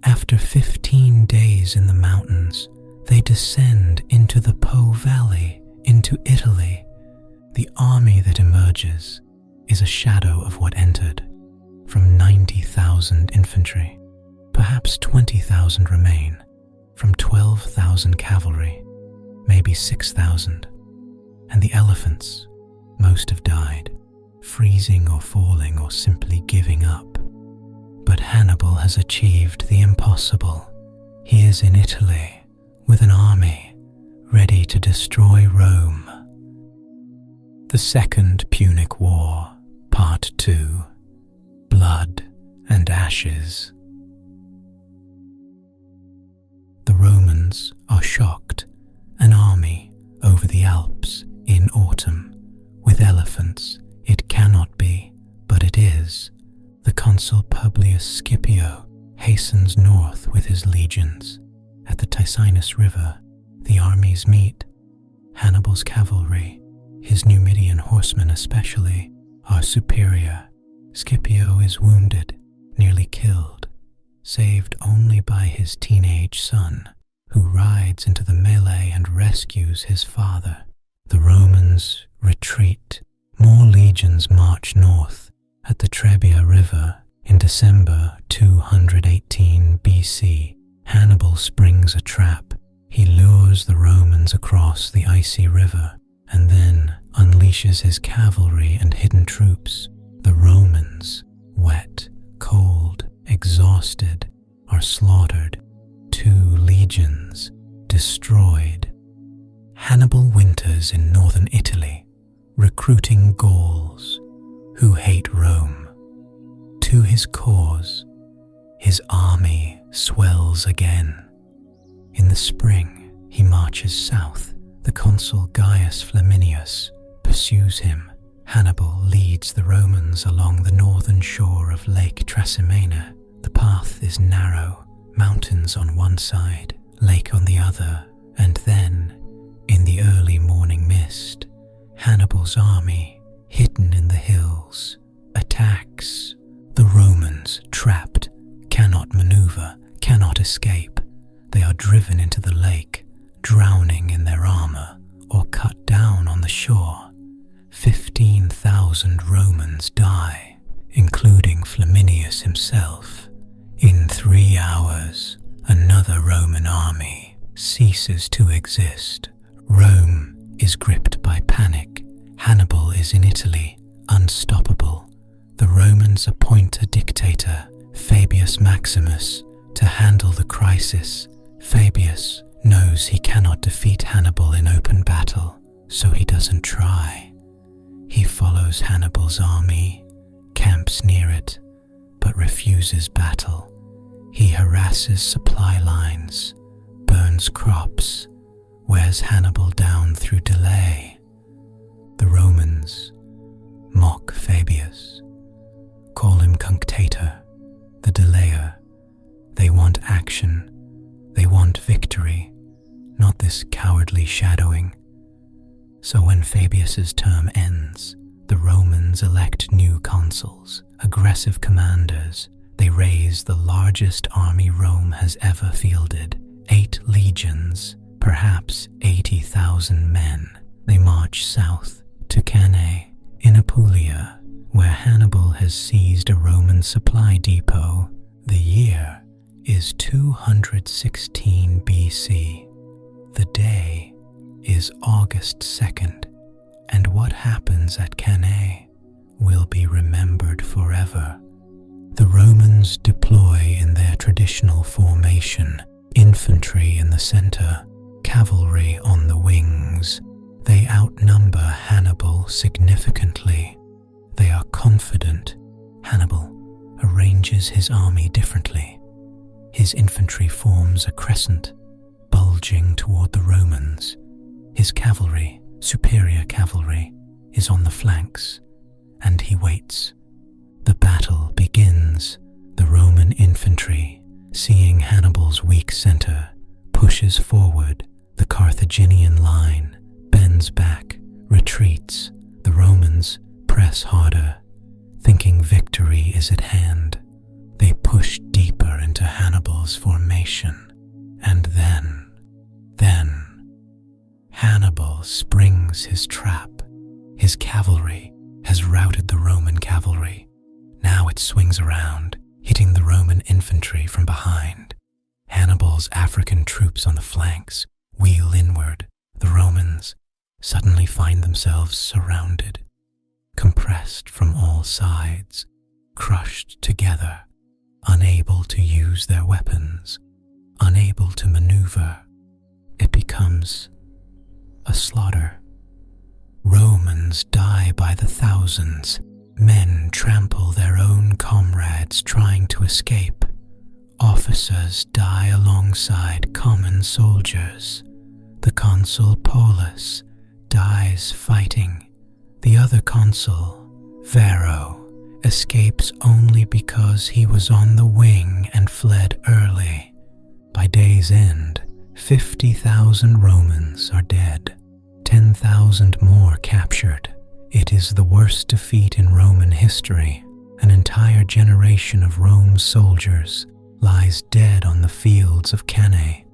After 15 days in the mountains, they descend into the Po Valley, into Italy. The army that emerges is a shadow of what entered. From 90,000 infantry, perhaps 20,000 remain. From 12,000 cavalry, maybe 6,000. And the elephants, most have died, freezing or falling or simply giving up. But Hannibal has achieved the impossible. He is in Italy with an army ready to destroy Rome. The Second Punic War, Part 2. Blood and Ashes. The Romans are shocked, an army over the Alps in autumn, with elephants. It cannot be, but it is. The consul Publius Scipio hastens north with his legions. At the Ticinus River, the armies meet. Hannibal's cavalry, his Numidian horsemen especially, are superior. Scipio is wounded, nearly killed, saved only by his teenage son, who rides into the melee and rescues his father. The Romans retreat. More legions march north. At the Trebia River, in December 218 BC, Hannibal springs a trap. He lures the Romans across the icy river and then unleashes his cavalry and hidden troops. The Romans, wet, cold, exhausted, are slaughtered. 2 legions destroyed. Hannibal winters in northern Italy, recruiting Gauls who hate Rome. To his cause, his army swells again. In the spring, he marches south. The consul Gaius Flaminius pursues him. Hannibal leads the Romans along the northern shore of Lake Trasimene. The path is narrow, mountains on one side, lake on the other, and then, in the early morning mist, Hannibal's army, hidden in the hills, attacks. The Romans, trapped, cannot maneuver, cannot escape. They are driven into the lake, drowning in their armor, or cut down on the shore. 15,000 Romans die, including Flaminius himself. In 3 hours, another Roman army ceases to exist. Rome is gripped by panic. Hannibal is in Italy, unstoppable. The Romans appoint a dictator, Fabius Maximus, to handle the crisis. Fabius knows he cannot defeat Hannibal in open battle, so he doesn't try. He follows Hannibal's army, camps near it, but refuses battle. He harasses supply lines, burns crops, wears Hannibal down through delay. The Romans mock Fabius, call him cunctator, the delayer. They want action, they want victory, not this cowardly shadowing. So when Fabius's term ends, the Romans elect new consuls, aggressive commanders. They raise the largest army Rome has ever fielded, 8 legions, perhaps 80,000 men. They march south to Cannae, in Apulia, where Hannibal has seized a Roman supply depot. The year is 216 BC. The day is August 2nd, and what happens at Cannae will be remembered forever. The Romans deploy in their traditional formation, infantry in the center, cavalry on the wings. They outnumber Hannibal significantly. They are confident. Hannibal arranges his army differently. His infantry forms a crescent, bulging charging toward the Romans. His cavalry, superior cavalry, is on the flanks, and he waits. The battle begins. The Roman infantry, seeing Hannibal's weak center, pushes forward. The Carthaginian line bends back, retreats. The Romans press harder, thinking victory is at hand. They push deeper into Hannibal's formation, and then Hannibal springs his trap. His cavalry has routed the Roman cavalry. Now it swings around, hitting the Roman infantry from behind. Hannibal's African troops on the flanks wheel inward. The Romans suddenly find themselves surrounded, compressed from all sides, crushed together, unable to use their weapons, unable to maneuver. It becomes a slaughter. Romans die by the thousands. Men trample their own comrades trying to escape. Officers die alongside common soldiers. The consul Paulus dies fighting. The other consul, Varro, escapes only because he was on the wing and fled early. By day's end, 50,000 Romans are dead, 10,000 more captured. It is the worst defeat in Roman history. An entire generation of Rome's soldiers lies dead on the fields of Cannae.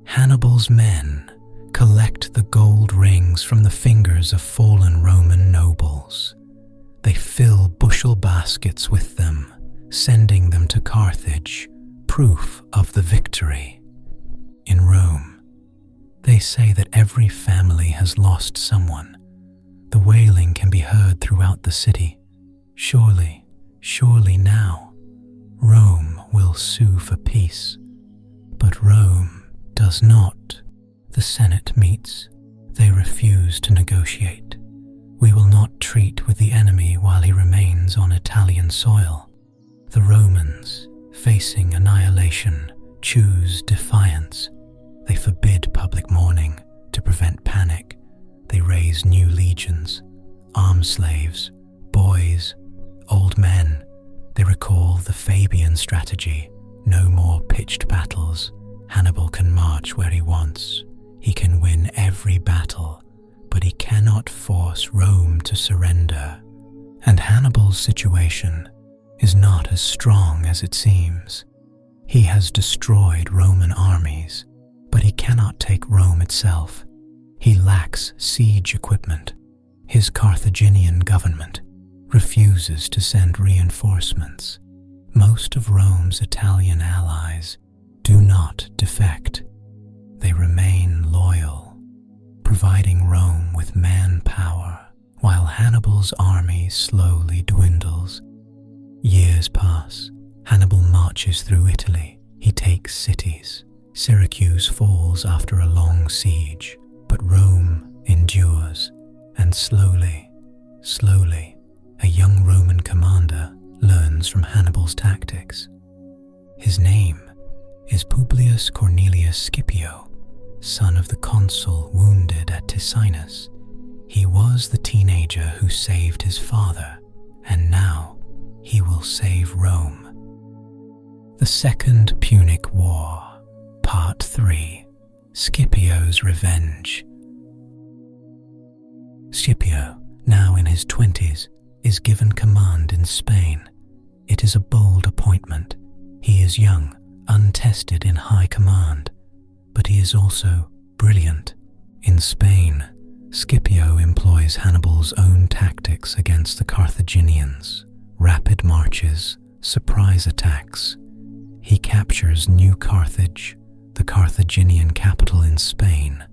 Hannibal's men collect the gold rings from the fingers of fallen Roman nobles. They fill bushel baskets with them, sending them to Carthage, proof of the victory. In Rome, they say that every family has lost someone. The wailing can be heard throughout the city. Surely now, Rome will sue for peace. But Rome does not. The Senate meets. They refuse to negotiate. We will not treat with the enemy while he remains on Italian soil. The Romans, facing annihilation, choose defiance. They forbid public mourning to prevent panic. They raise new legions, arm slaves, boys, old men. They recall the Fabian strategy. No more pitched battles. Hannibal can march where he wants. He can win every battle, but he cannot force Rome to surrender. And Hannibal's situation is not as strong as it seems. He has destroyed Roman armies, but he cannot take Rome itself. He lacks siege equipment. His Carthaginian government refuses to send reinforcements. Most of Rome's Italian allies do not defect. They remain loyal, providing Rome with manpower, while Hannibal's army slowly dwindles. Years pass. Hannibal marches through Italy. He takes cities. Syracuse falls after a long siege, but Rome endures, and slowly, a young Roman commander learns from Hannibal's tactics. His name is Publius Cornelius Scipio, son of the consul wounded at Ticinus. He was the teenager who saved his father, and now he will save Rome. The Second Punic War, Part 3, Scipio's Revenge. Scipio, now in his 20s, is given command in Spain. It is a bold appointment. He is young, untested in high command, but he is also brilliant. In Spain, Scipio employs Hannibal's own tactics against the Carthaginians: rapid marches, surprise attacks. He captures New Carthage, the Carthaginian capital in Spain,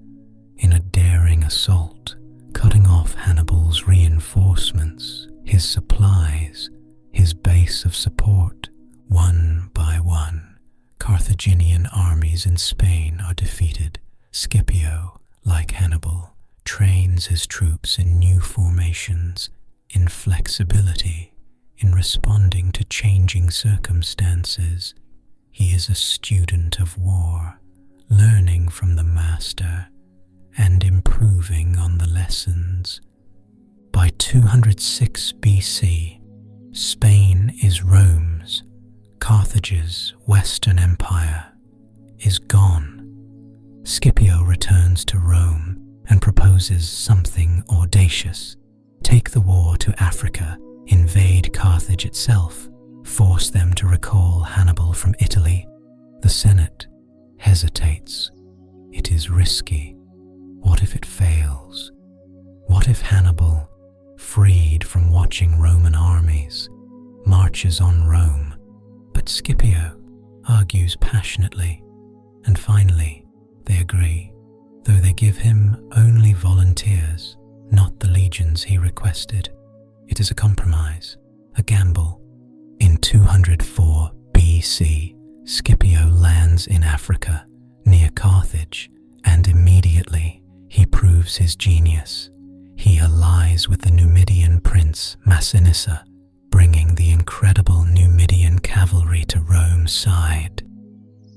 in a daring assault, cutting off Hannibal's reinforcements, his supplies, his base of support. One by one, Carthaginian armies in Spain are defeated. Scipio, like Hannibal, trains his troops in new formations, in flexibility, in responding to changing circumstances. He is a student of war, learning from the master and improving on the lessons. By 206 BC, Spain is Rome's, Carthage's Western Empire is gone. Scipio returns to Rome and proposes something audacious. Take the war to Africa, invade Carthage itself, force them to recall Hannibal from Italy. The Senate hesitates. It is risky. What if it fails? What if Hannibal, freed from watching Roman armies, marches on Rome? But Scipio argues passionately, and finally they agree, though they give him only volunteers, not the legions he requested. It is a compromise, a gamble. In 204 BC, Scipio lands in Africa, near Carthage, and immediately he proves his genius. He allies with the Numidian prince Massinissa, bringing the incredible Numidian cavalry to Rome's side.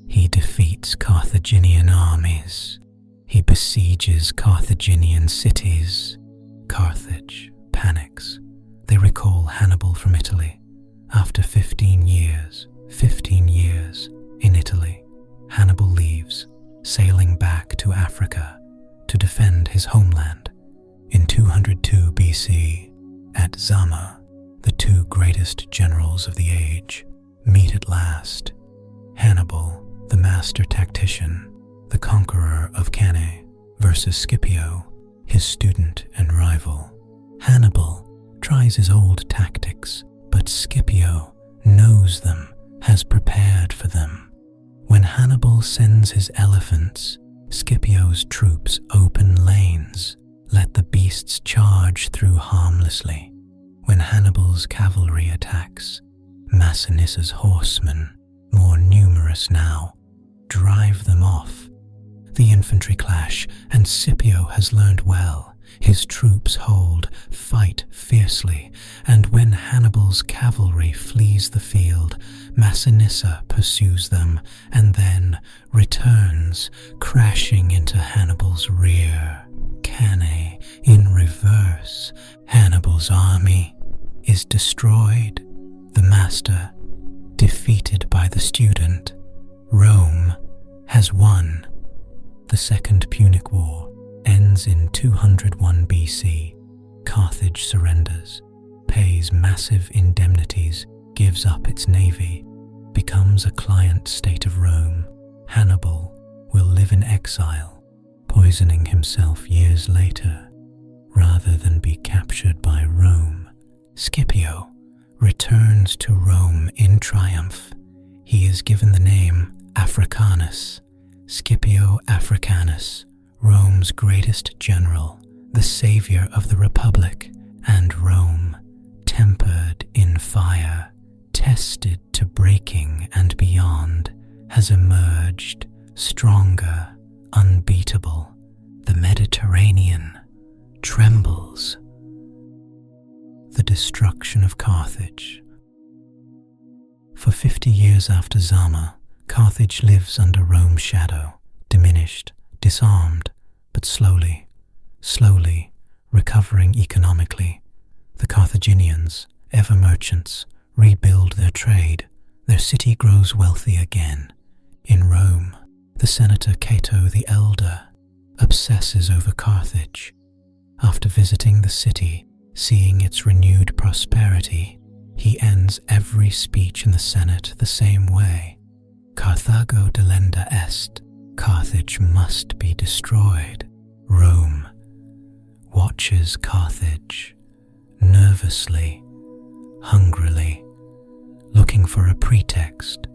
He defeats Carthaginian armies. He besieges Carthaginian cities. Carthage panics. They recall Hannibal from Italy. After 15 years in Italy, Hannibal leaves, sailing back to Africa to defend his homeland. In 202 BC, at Zama, the two greatest generals of the age meet at last. Hannibal, the master tactician, the conqueror of Cannae, versus Scipio, his student and rival. Hannibal tries his old tactics, but Scipio knows them, has prepared for them. When Hannibal sends his elephants, Scipio's troops open lanes, let the beasts charge through harmlessly. When Hannibal's cavalry attacks, Massinissa's horsemen, more numerous now, drive them off. The infantry clash, and Scipio has learned well. His troops hold, fight fiercely, and when Hannibal's cavalry flees the field, Massinissa pursues them and then returns, crashing into Hannibal's rear. Cannae in reverse. Hannibal's army is destroyed. The master defeated by the student. Rome has won. The Second Punic War ends in 201 BC. Carthage surrenders, pays massive indemnities, gives up its navy, becomes a client state of Rome. Hannibal will live in exile, poisoning himself years later, rather than be captured by Rome. Scipio returns to Rome in triumph. He is given the name Africanus, Scipio Africanus, Rome's greatest general, the savior of the Republic, and Rome, tempered in fire, tested to breaking and beyond, has emerged stronger, unbeatable. The Mediterranean trembles. The destruction of Carthage. For 50 years after Zama, Carthage lives under Rome's shadow, diminished, disarmed, but slowly recovering economically. The Carthaginians, ever merchants, rebuild their trade. Their city grows wealthy again. In Rome, the senator Cato the Elder obsesses over Carthage. After visiting the city, seeing its renewed prosperity, he ends every speech in the Senate the same way. Carthago delenda est. Carthage must be destroyed. Rome watches Carthage, nervously, hungrily, looking for a pretext.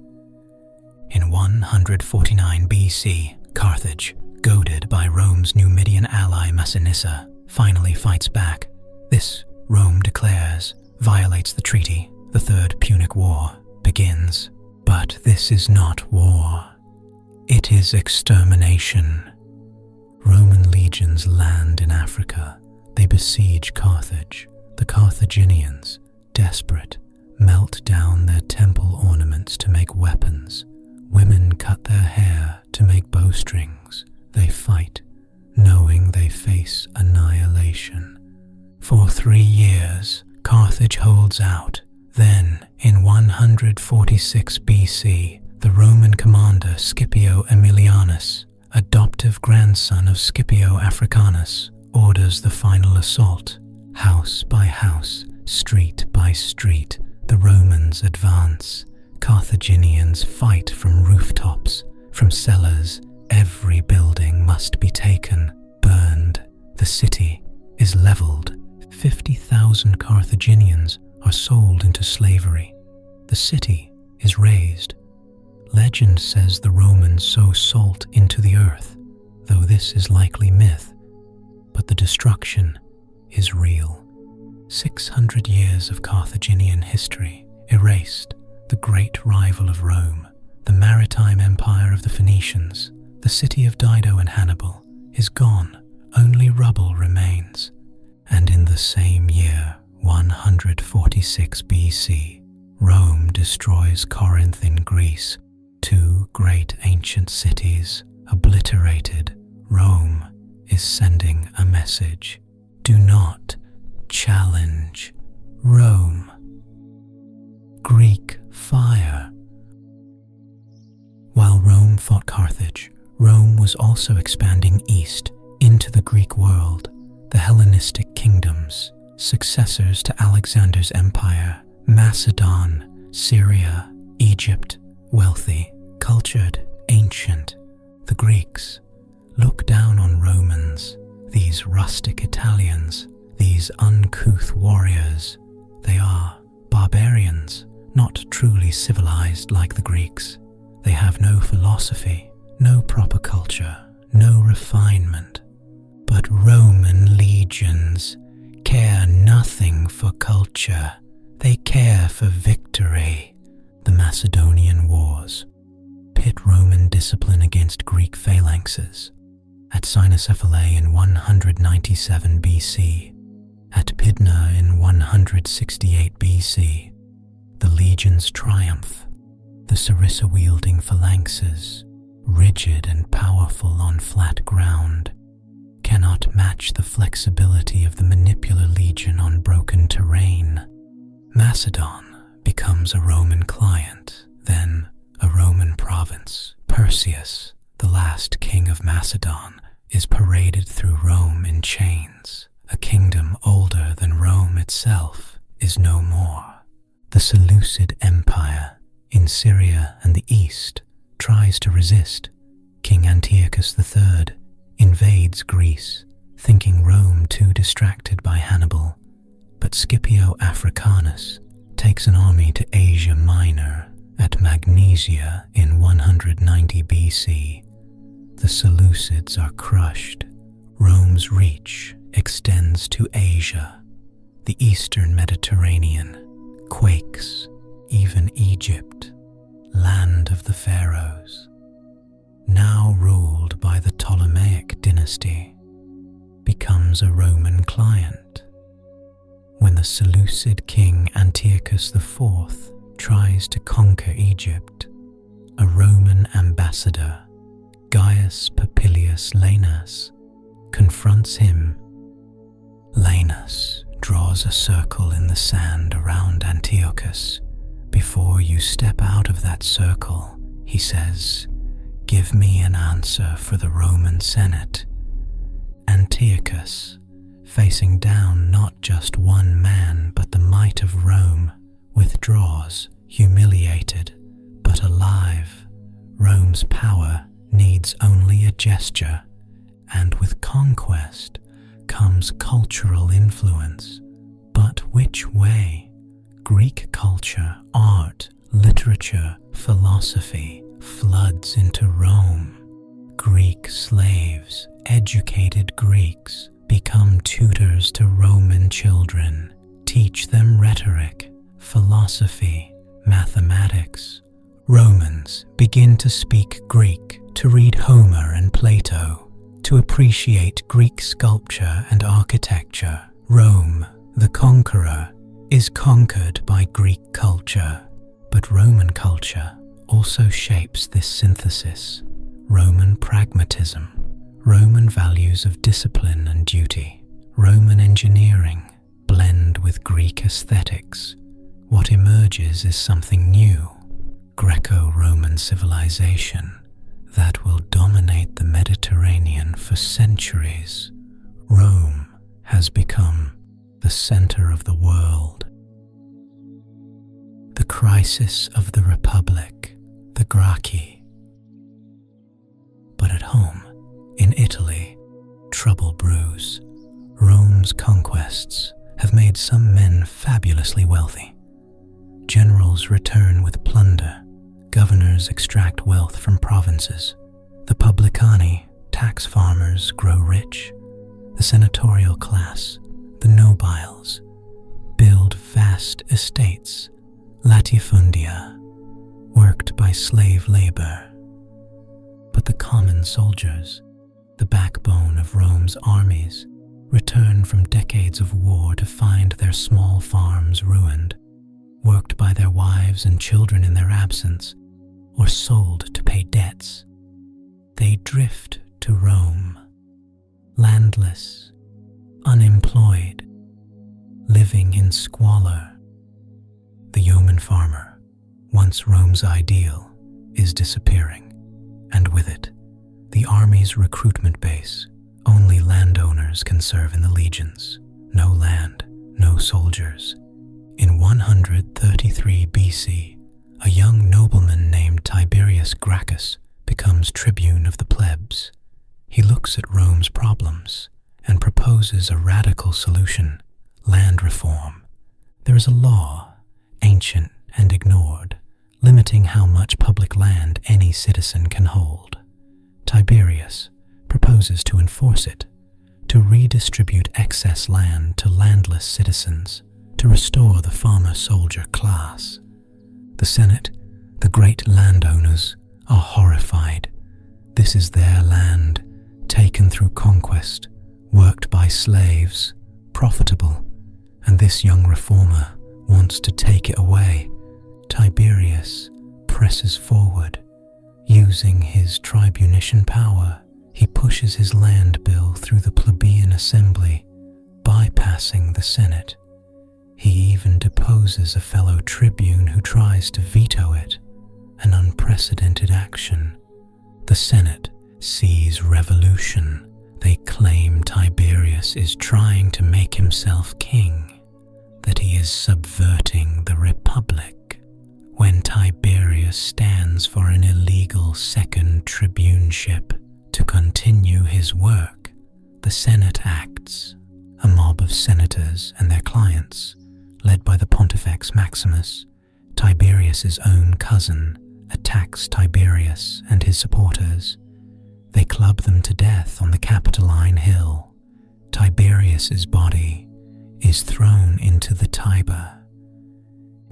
In 149 BC, Carthage, goaded by Rome's Numidian ally Massinissa, finally fights back. This, Rome declares, violates the treaty. The Third Punic War begins. But this is not war. It is extermination. Roman legions land in Africa. They besiege Carthage. The Carthaginians, desperate, melt down their temple ornaments to make weapons. Women cut their hair to make bowstrings. They fight, knowing they face annihilation. For 3 years, Carthage holds out. Then, in 146 BC, the Roman commander Scipio Aemilianus, adoptive grandson of Scipio Africanus, orders the final assault. House by house, street by street, the Romans advance. Carthaginians fight from rooftops, from cellars. Every building must be taken, burned. The city is leveled. 50,000 Carthaginians are sold into slavery. The city is razed. Legend says the Romans sow salt into the earth, though this is likely myth. But the destruction is real. 600 years of Carthaginian history erased. The great rival of Rome, the maritime empire of the Phoenicians, the city of Dido and Hannibal, is gone. Only rubble remains. And in the same year, 146 BC, Rome destroys Corinth in Greece. 2 great ancient cities obliterated. Rome is sending a message. Do not challenge Rome. Greek fire. While Rome fought Carthage, Rome was also expanding east into the Greek world. The Hellenistic kingdoms, successors to Alexander's empire, Macedon, Syria, Egypt, wealthy, cultured, ancient. The Greeks look down on Romans, these rustic Italians, these uncouth warriors. They are barbarians, not truly civilized like the Greeks. They have no philosophy, no proper culture, no refinement. But Roman legions care nothing for culture. They care for victory. The Macedonian Wars pit Roman discipline against Greek phalanxes. At Cynocephalae in 197 BC, at Pydna in 168 BC, the legions triumph. The sarissa-wielding phalanxes, rigid and powerful on flat ground, cannot match the flexibility of the manipular legion on broken terrain. Macedon becomes a Roman client, then a Roman province. Perseus, the last king of Macedon, is paraded through Rome in chains. A kingdom older than Rome itself is no more. The Seleucid Empire in Syria and the East tries to resist. King Antiochus III invades Greece, thinking Rome too distracted by Hannibal. But Scipio Africanus takes an army to Asia Minor at Magnesia in 190 BC. The Seleucids are crushed. Rome's reach extends to Asia. The eastern Mediterranean quakes, even Egypt, land of the pharaohs, now ruled by the Ptolemaic dynasty, becomes a Roman client. When the Seleucid king Antiochus IV tries to conquer Egypt, a Roman ambassador, Gaius Papilius Laenas, confronts him. Laenas draws a circle in the sand around Antiochus. Before you step out of that circle, he says, give me an answer for the Roman Senate. Antiochus, facing down not just one man but the might of Rome, withdraws, humiliated, but alive. Rome's power needs only a gesture, and with conquest comes cultural influence. But which way? Greek culture, art, literature, philosophy floods into Rome. Greek slaves, educated Greeks, become tutors to Roman children, teach them rhetoric, philosophy, mathematics. Romans begin to speak Greek, to read Homer and Plato, to appreciate Greek sculpture and architecture. Rome, the conqueror, is conquered by Greek culture, but Roman culture also shapes this synthesis: Roman pragmatism, Roman values of discipline and duty, Roman engineering blend with Greek aesthetics. What emerges is something new: Greco-Roman civilization that will dominate the Mediterranean for centuries. Rome has become the center of the world. The crisis of the Republic, the Gracchi. But at home, in Italy, trouble brews. Rome's conquests have made some men fabulously wealthy. Generals return with plunder. Governors extract wealth from provinces. The publicani, tax farmers, grow rich. The senatorial class, the nobiles, build vast estates, latifundia, worked by slave labor. But the common soldiers, the backbone of Rome's armies, return from decades of war to find their small farms ruined, worked by their wives and children in their absence, or sold to pay debts. They drift to Rome, landless, unemployed, living in squalor. The yeoman farmer, once Rome's ideal, is disappearing, and with it, the army's recruitment base. Only landowners can serve in the legions. No land, no soldiers. In 133 BC, a young nobleman named Tiberius Gracchus becomes tribune of the plebs. He looks at Rome's problems and proposes a radical solution: land reform. There is a law, ancient and ignored, limiting how much public land any citizen can hold. Tiberius proposes to enforce it, to redistribute excess land to landless citizens, to restore the farmer-soldier class. The Senate, the great landowners, are horrified. This is their land, taken through conquest, worked by slaves, profitable, and this young reformer wants to take it away. Tiberius presses forward. Using his tribunician power, he pushes his land bill through the plebeian assembly, bypassing the Senate. He even deposes a fellow tribune who tries to veto it, an unprecedented action. The Senate sees revolution. They claim Tiberius is trying to make himself king, that he is subverting the Republic. When Tiberius stands for an illegal second tribuneship to continue his work, the Senate acts. A mob of senators and their clients, led by the Pontifex Maximus, Tiberius's own cousin, attacks Tiberius and his supporters. They club them to death on the Capitoline Hill. Tiberius's body is thrown into the Tiber.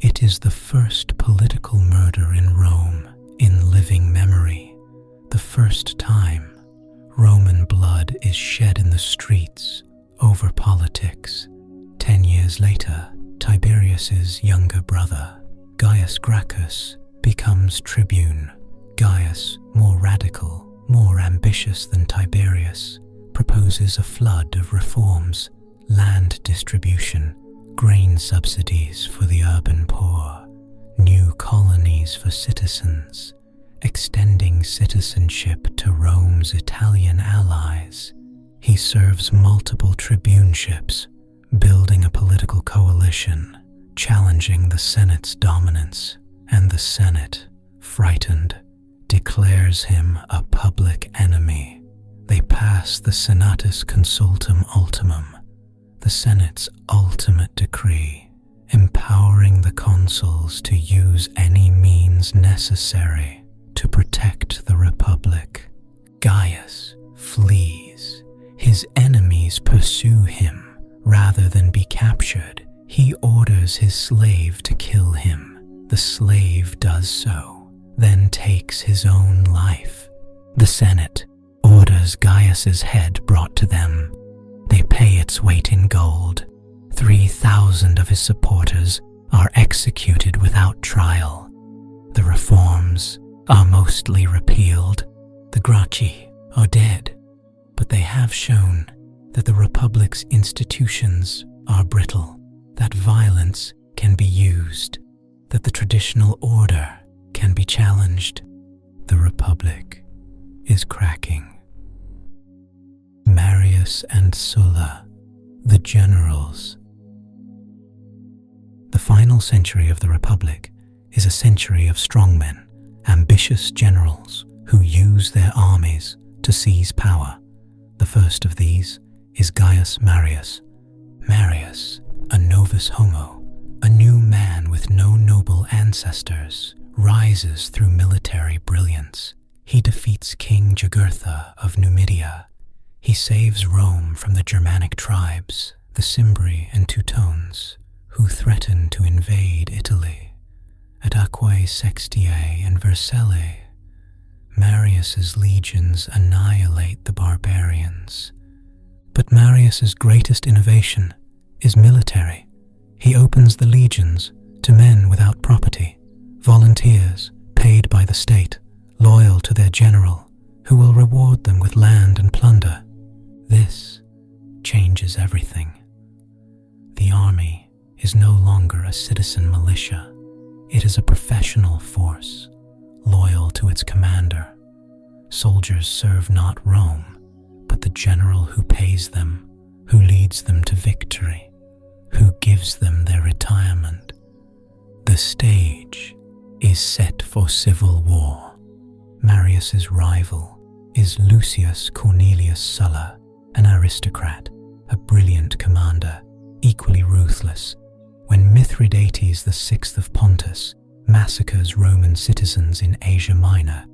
It is the first political murder in Rome in living memory, the first time Roman blood is shed in the streets over politics. 10 years later, Tiberius's younger brother, Gaius Gracchus, becomes tribune. Gaius, more radical, more ambitious than Tiberius, proposes a flood of reforms: land distribution, grain subsidies for the urban poor, new colonies for citizens, extending citizenship to Rome's Italian allies. He serves multiple tribuneships, building a political coalition, challenging the Senate's dominance, and the Senate, frightened, declares him a public enemy. They pass the Senatus Consultum Ultimum, the Senate's ultimate decree, empowering the consuls to use any means necessary to protect the Republic. Gaius flees. His enemies pursue him. Rather than be captured, he orders his slave to kill him. The slave does so, then takes his own life. The Senate orders Gaius's head brought to them. They pay its weight in gold. 3,000 of his supporters are executed without trial. The reforms are mostly repealed. The Gracchi are dead, but they have shown that the Republic's institutions are brittle, that violence can be used, that the traditional order can be challenged. The Republic is cracking. Marius and Sulla, the generals. The final century of the Republic is a century of strongmen, ambitious generals who use their armies to seize power. The first of these is Gaius Marius. Marius, a novus homo, a new man with no noble ancestors, rises through military brilliance. He defeats King Jugurtha of Numidia. He saves Rome from the Germanic tribes, the Cimbri and Teutones, who threaten to invade Italy. At Aquae Sextiae and Vercellae, Marius's legions annihilate the barbarians. But Marius's greatest innovation is military. He opens the legions to men without property, volunteers paid by the state, loyal to their general, who will reward them with land and plunder. This changes everything. The army is no longer a citizen militia. It is a professional force, loyal to its commander. Soldiers serve not Rome, but the general who pays them, who leads them to victory, who gives them their retirement. The stage is set for civil war. Marius's rival is Lucius Cornelius Sulla, an aristocrat, a brilliant commander, equally ruthless. When Mithridates VI of Pontus massacres Roman citizens in Asia Minor,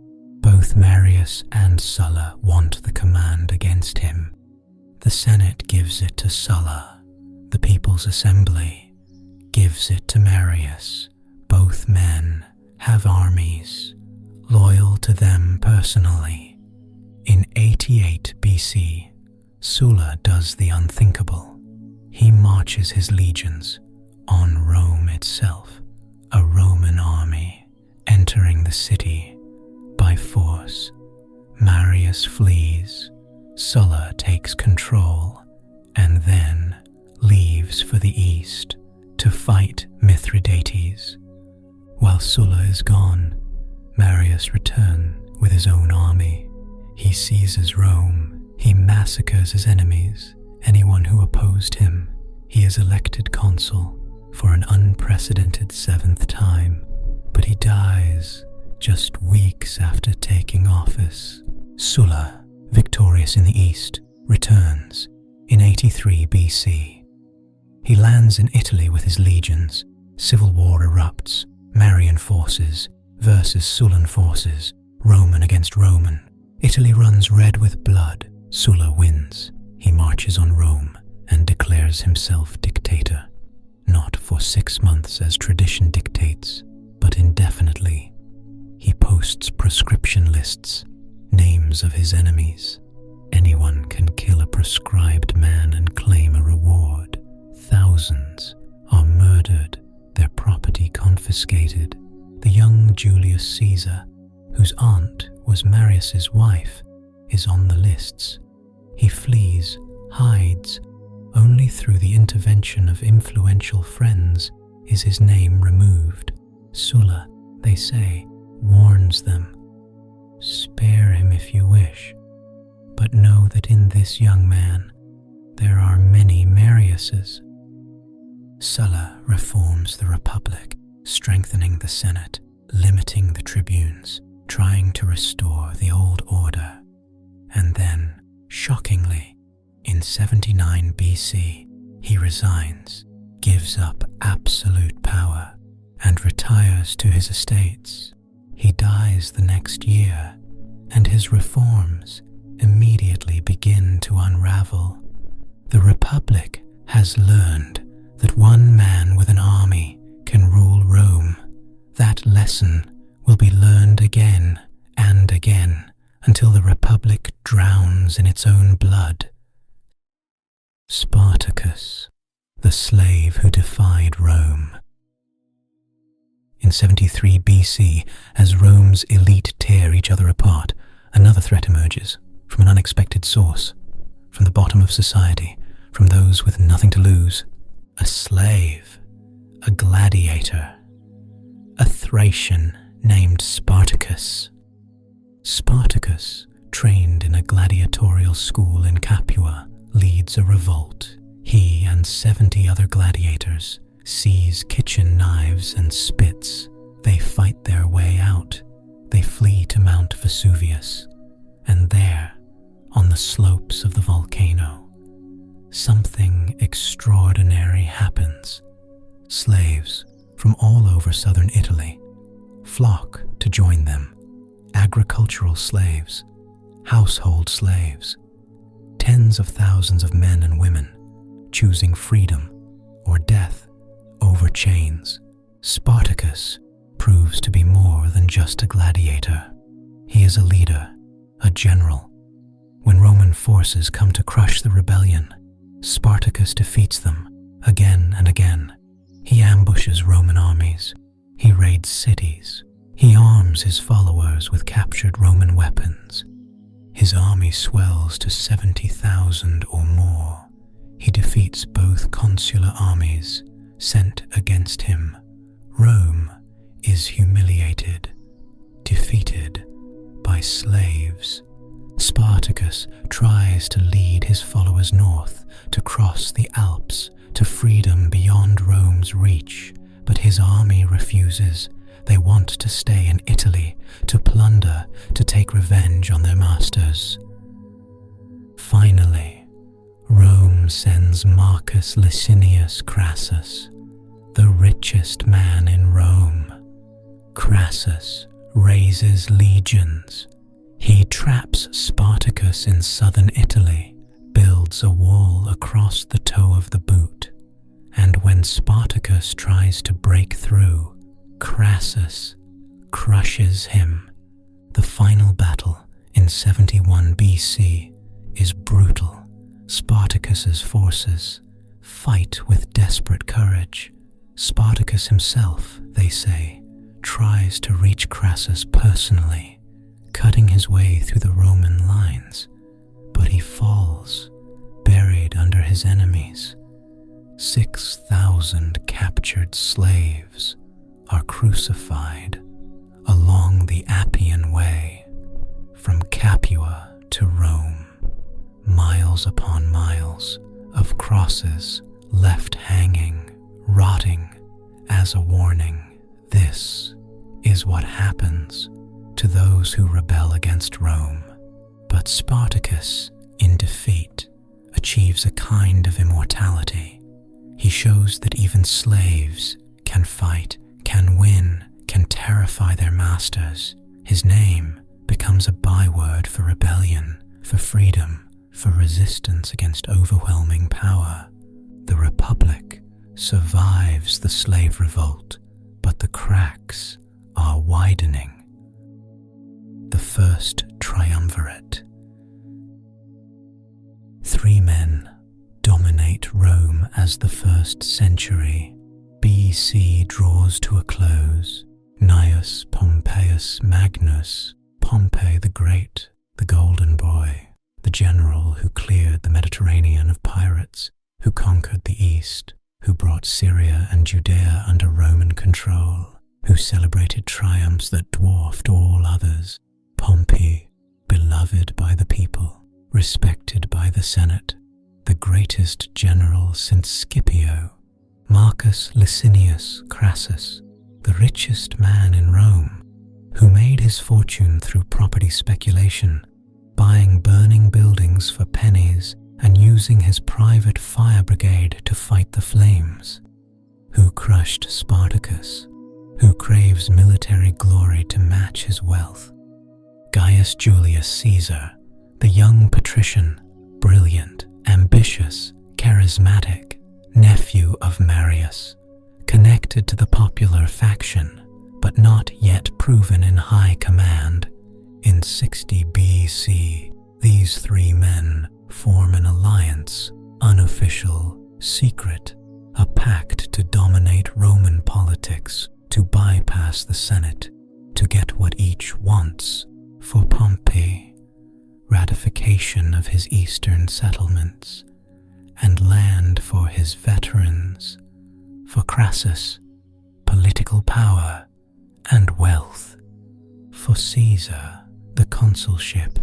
both Marius and Sulla want the command against him. The Senate gives it to Sulla. The People's Assembly gives it to Marius. Both men have armies, loyal to them personally. In 88 BC, Sulla does the unthinkable. He marches his legions on Rome itself, a Roman army entering the city by force. Marius flees, Sulla takes control, and then leaves for the east to fight Mithridates. While Sulla is gone, Marius returns with his own army. He seizes Rome, he massacres his enemies, anyone who opposed him. He is elected consul for an unprecedented 7th time, but he dies just weeks after taking office. Sulla, victorious in the east, returns in 83 BC. He lands in Italy with his legions. Civil war erupts, Marian forces versus Sullan forces, Roman against Roman. Italy runs red with blood. Sulla wins. He marches on Rome and declares himself dictator. Not for 6 months as tradition dictates, but indefinitely. He posts proscription lists, names of his enemies. Anyone can kill a proscribed man and claim a reward. Thousands are murdered, their property confiscated. The young Julius Caesar, whose aunt was Marius's wife, is on the lists. He flees, hides. Only through the intervention of influential friends is his name removed. Sulla, they say, warns them. Spare him if you wish, but know that in this young man there are many Mariuses. Sulla reforms the Republic, strengthening the Senate, limiting the tribunes, trying to restore the old order. And then, shockingly, in 79 BC, he resigns, gives up absolute power, and retires to his estates. He dies the next year, and his reforms immediately begin to unravel. The Republic has learned that one man with an army can rule Rome. That lesson will be learned again and again until the Republic drowns in its own blood. Spartacus, the slave who defied Rome. In 73 BC, as Rome's elite tear each other apart, another threat emerges from an unexpected source, from the bottom of society, from those with nothing to lose. A slave, a gladiator, a Thracian named Spartacus. Spartacus, trained in a gladiatorial school in Capua, leads a revolt. He and 70 other gladiators seize kitchen knives and spits. They fight their way out. They flee to Mount Vesuvius. And there, on the slopes of the volcano, something extraordinary happens. Slaves from all over southern Italy flock to join them. Agricultural slaves, household slaves, tens of thousands of men and women choosing freedom or death over chains. Spartacus proves to be more than just a gladiator. He is a leader, a general. When Roman forces come to crush the rebellion, Spartacus defeats them again and again. He ambushes Roman armies. He raids cities. He arms his followers with captured Roman weapons. His army swells to 70,000 or more. He defeats both consular armies sent against him. Rome is humiliated, defeated by slaves. Spartacus tries to lead his followers north, to cross the Alps, to freedom beyond Rome's reach, but his army refuses. They want to stay in Italy, to plunder, to take revenge on their masters. Finally, Rome sends Marcus Licinius Crassus, the richest man in Rome. Crassus raises legions. He traps Spartacus in southern Italy, builds a wall across the toe of the boot, and when Spartacus tries to break through, Crassus crushes him. The final battle in 71 BC is brutal. Spartacus's forces fight with desperate courage. Spartacus himself, they say, tries to reach Crassus personally, cutting his way through the Roman lines, but he falls, buried under his enemies. 6,000 captured slaves are crucified along the Appian Way, from Capua to Rome. Miles upon miles of crosses left hanging, rotting as a warning. This is what happens to those who rebel against Rome. But Spartacus, in defeat, achieves a kind of immortality. He shows that even slaves can fight, can win, can terrify their masters. His name becomes a byword for rebellion, for freedom, for resistance against overwhelming power. The Republic survives the slave revolt, but the cracks are widening. The first triumvirate. 3 men dominate Rome as the first century BC draws to a close. Gnaeus Pompeius Magnus, Pompey the Great, the Golden Boy, the general who cleared the Mediterranean of pirates, who conquered the East, who brought Syria and Judea under Roman control, who celebrated triumphs that dwarfed all others. Pompey, beloved by the people, respected by the Senate, the greatest general since Scipio. Marcus Licinius Crassus, the richest man in Rome, who made his fortune through property speculation, buying burning buildings for pennies and using his private fire brigade to fight the flames, who crushed Spartacus, who craves military glory to match his wealth. Gaius Julius Caesar, the young patrician, brilliant, ambitious, charismatic, nephew of Marius, connected to the popular faction, but not yet proven in high command. In 60 BC, these 3 men form an alliance, unofficial, secret, a pact to dominate Roman politics, to bypass the Senate, to get what each wants for Pompey, ratification of his eastern settlements, and land for his veterans, for Crassus, political power and wealth, for Caesar, the consulship,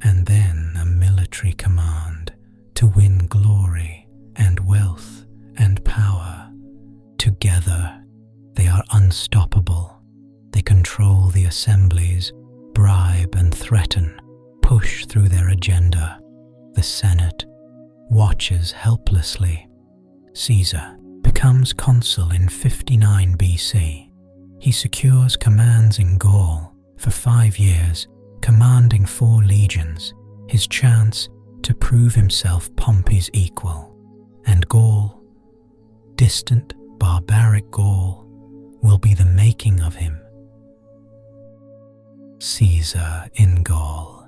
and then a military command to win glory and wealth and power. Together, they are unstoppable. They control the assemblies, bribe and threaten, push through their agenda. The Senate watches helplessly. Caesar becomes consul in 59 BC. He secures commands in Gaul for 5 years, commanding 4 legions, his chance to prove himself Pompey's equal. And Gaul, distant, barbaric Gaul, will be the making of him. Caesar in Gaul.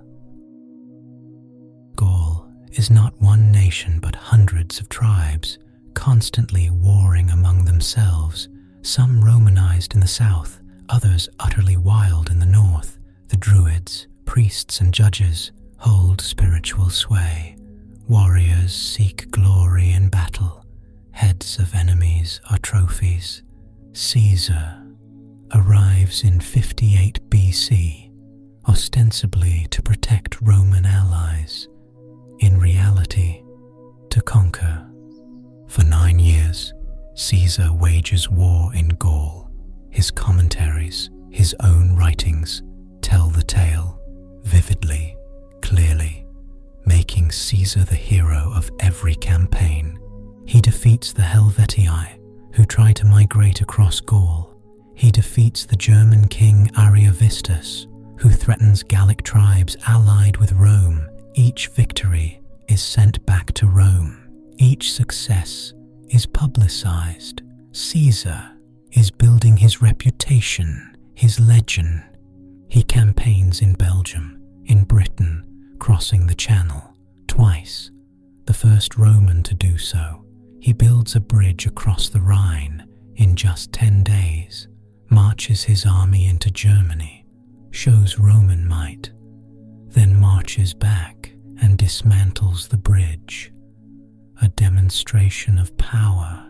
Gaul is not one nation but hundreds of tribes, constantly warring among themselves, some Romanized in the south, others utterly wild in the north. The Druids, priests and judges hold spiritual sway. Warriors seek glory in battle. Heads of enemies are trophies. Caesar arrives in 58 BC, ostensibly to protect Roman allies, in reality to conquer. For 9 years, Caesar wages war in Gaul. His commentaries, his own writings, tell the tale vividly, clearly, making Caesar the hero of every campaign. He defeats the Helvetii, who try to migrate across Gaul. He defeats the German king Ariovistus, who threatens Gallic tribes allied with Rome. Each victory is sent back to Rome. Each success is publicized. Caesar is building his reputation, his legend. He campaigns in Belgium, in Britain, crossing the Channel twice, the first Roman to do so. He builds a bridge across the Rhine in just 10 days, marches his army into Germany, shows Roman might, then marches back and dismantles the bridge, a demonstration of power.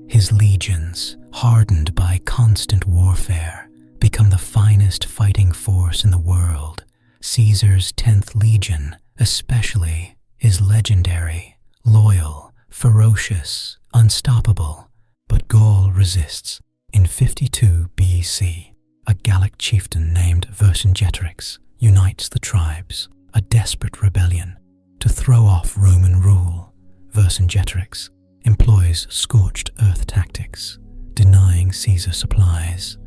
His legions, hardened by constant warfare, become the finest fighting force in the world. Caesar's 10th Legion, especially, is legendary, loyal, ferocious, unstoppable. But Gaul resists. In 52 BC, a Gallic chieftain named Vercingetorix unites the tribes, a desperate rebellion, to throw off Roman rule. Vercingetorix employs scorched earth tactics, denying Caesar supplies.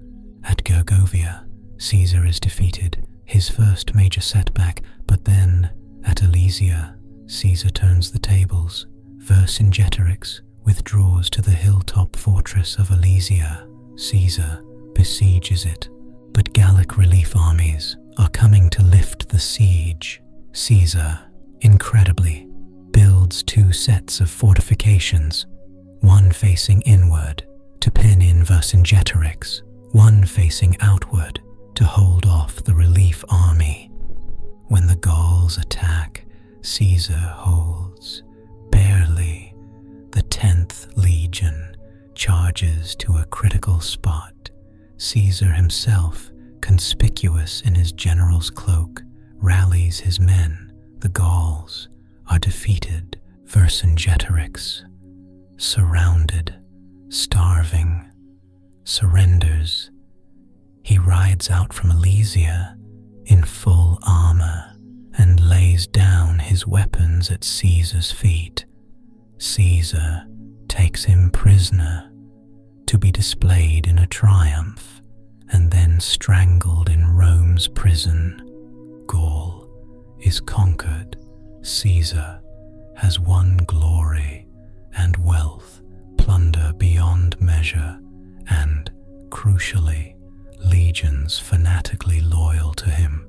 At Gergovia, Caesar is defeated, his first major setback, but then, at Alesia, Caesar turns the tables. Vercingetorix withdraws to the hilltop fortress of Alesia. Caesar besieges it, but Gallic relief armies are coming to lift the siege. Caesar, incredibly, builds 2 sets of fortifications, one facing inward to pen in Vercingetorix, one facing outward to hold off the relief army. When the Gauls attack, Caesar holds, barely. The 10th Legion charges to a critical spot. Caesar himself, conspicuous in his general's cloak, rallies his men. The Gauls are defeated. Vercingetorix, surrounded, starving, surrenders. He rides out from Alesia in full armor and lays down his weapons at Caesar's feet. Caesar takes him prisoner to be displayed in a triumph and then strangled in Rome's prison. Gaul is conquered. Caesar has won glory and wealth, plunder beyond measure, and, crucially, legions fanatically loyal to him.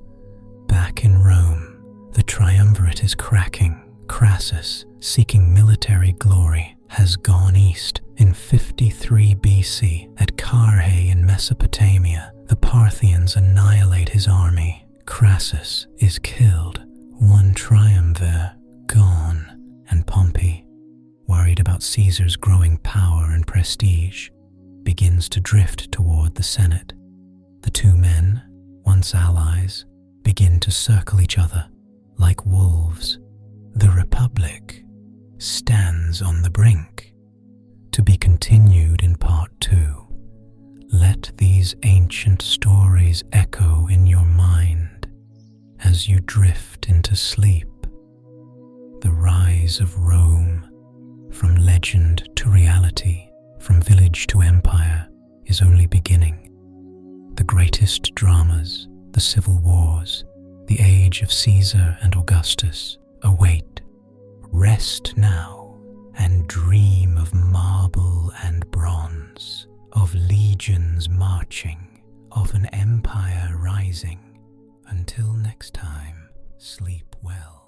Back in Rome, the triumvirate is cracking. Crassus, seeking military glory, has gone east In 53 BC, at Carrhae in Mesopotamia, the Parthians annihilate his army. Crassus is killed, one triumvir gone, and Pompey, worried about Caesar's growing power and prestige, begins to drift toward the Senate. The two men, once allies, begin to circle each other like wolves. The Republic stands on the brink. To be continued in Part 2. Let these ancient stories echo in your mind as you drift into sleep. The rise of Rome, from legend to reality, from village to empire, is only beginning. The greatest dramas, the civil wars, the age of Caesar and Augustus, await. Rest now and dream of marble and bronze, of legions marching, of an empire rising. Until next time, sleep well.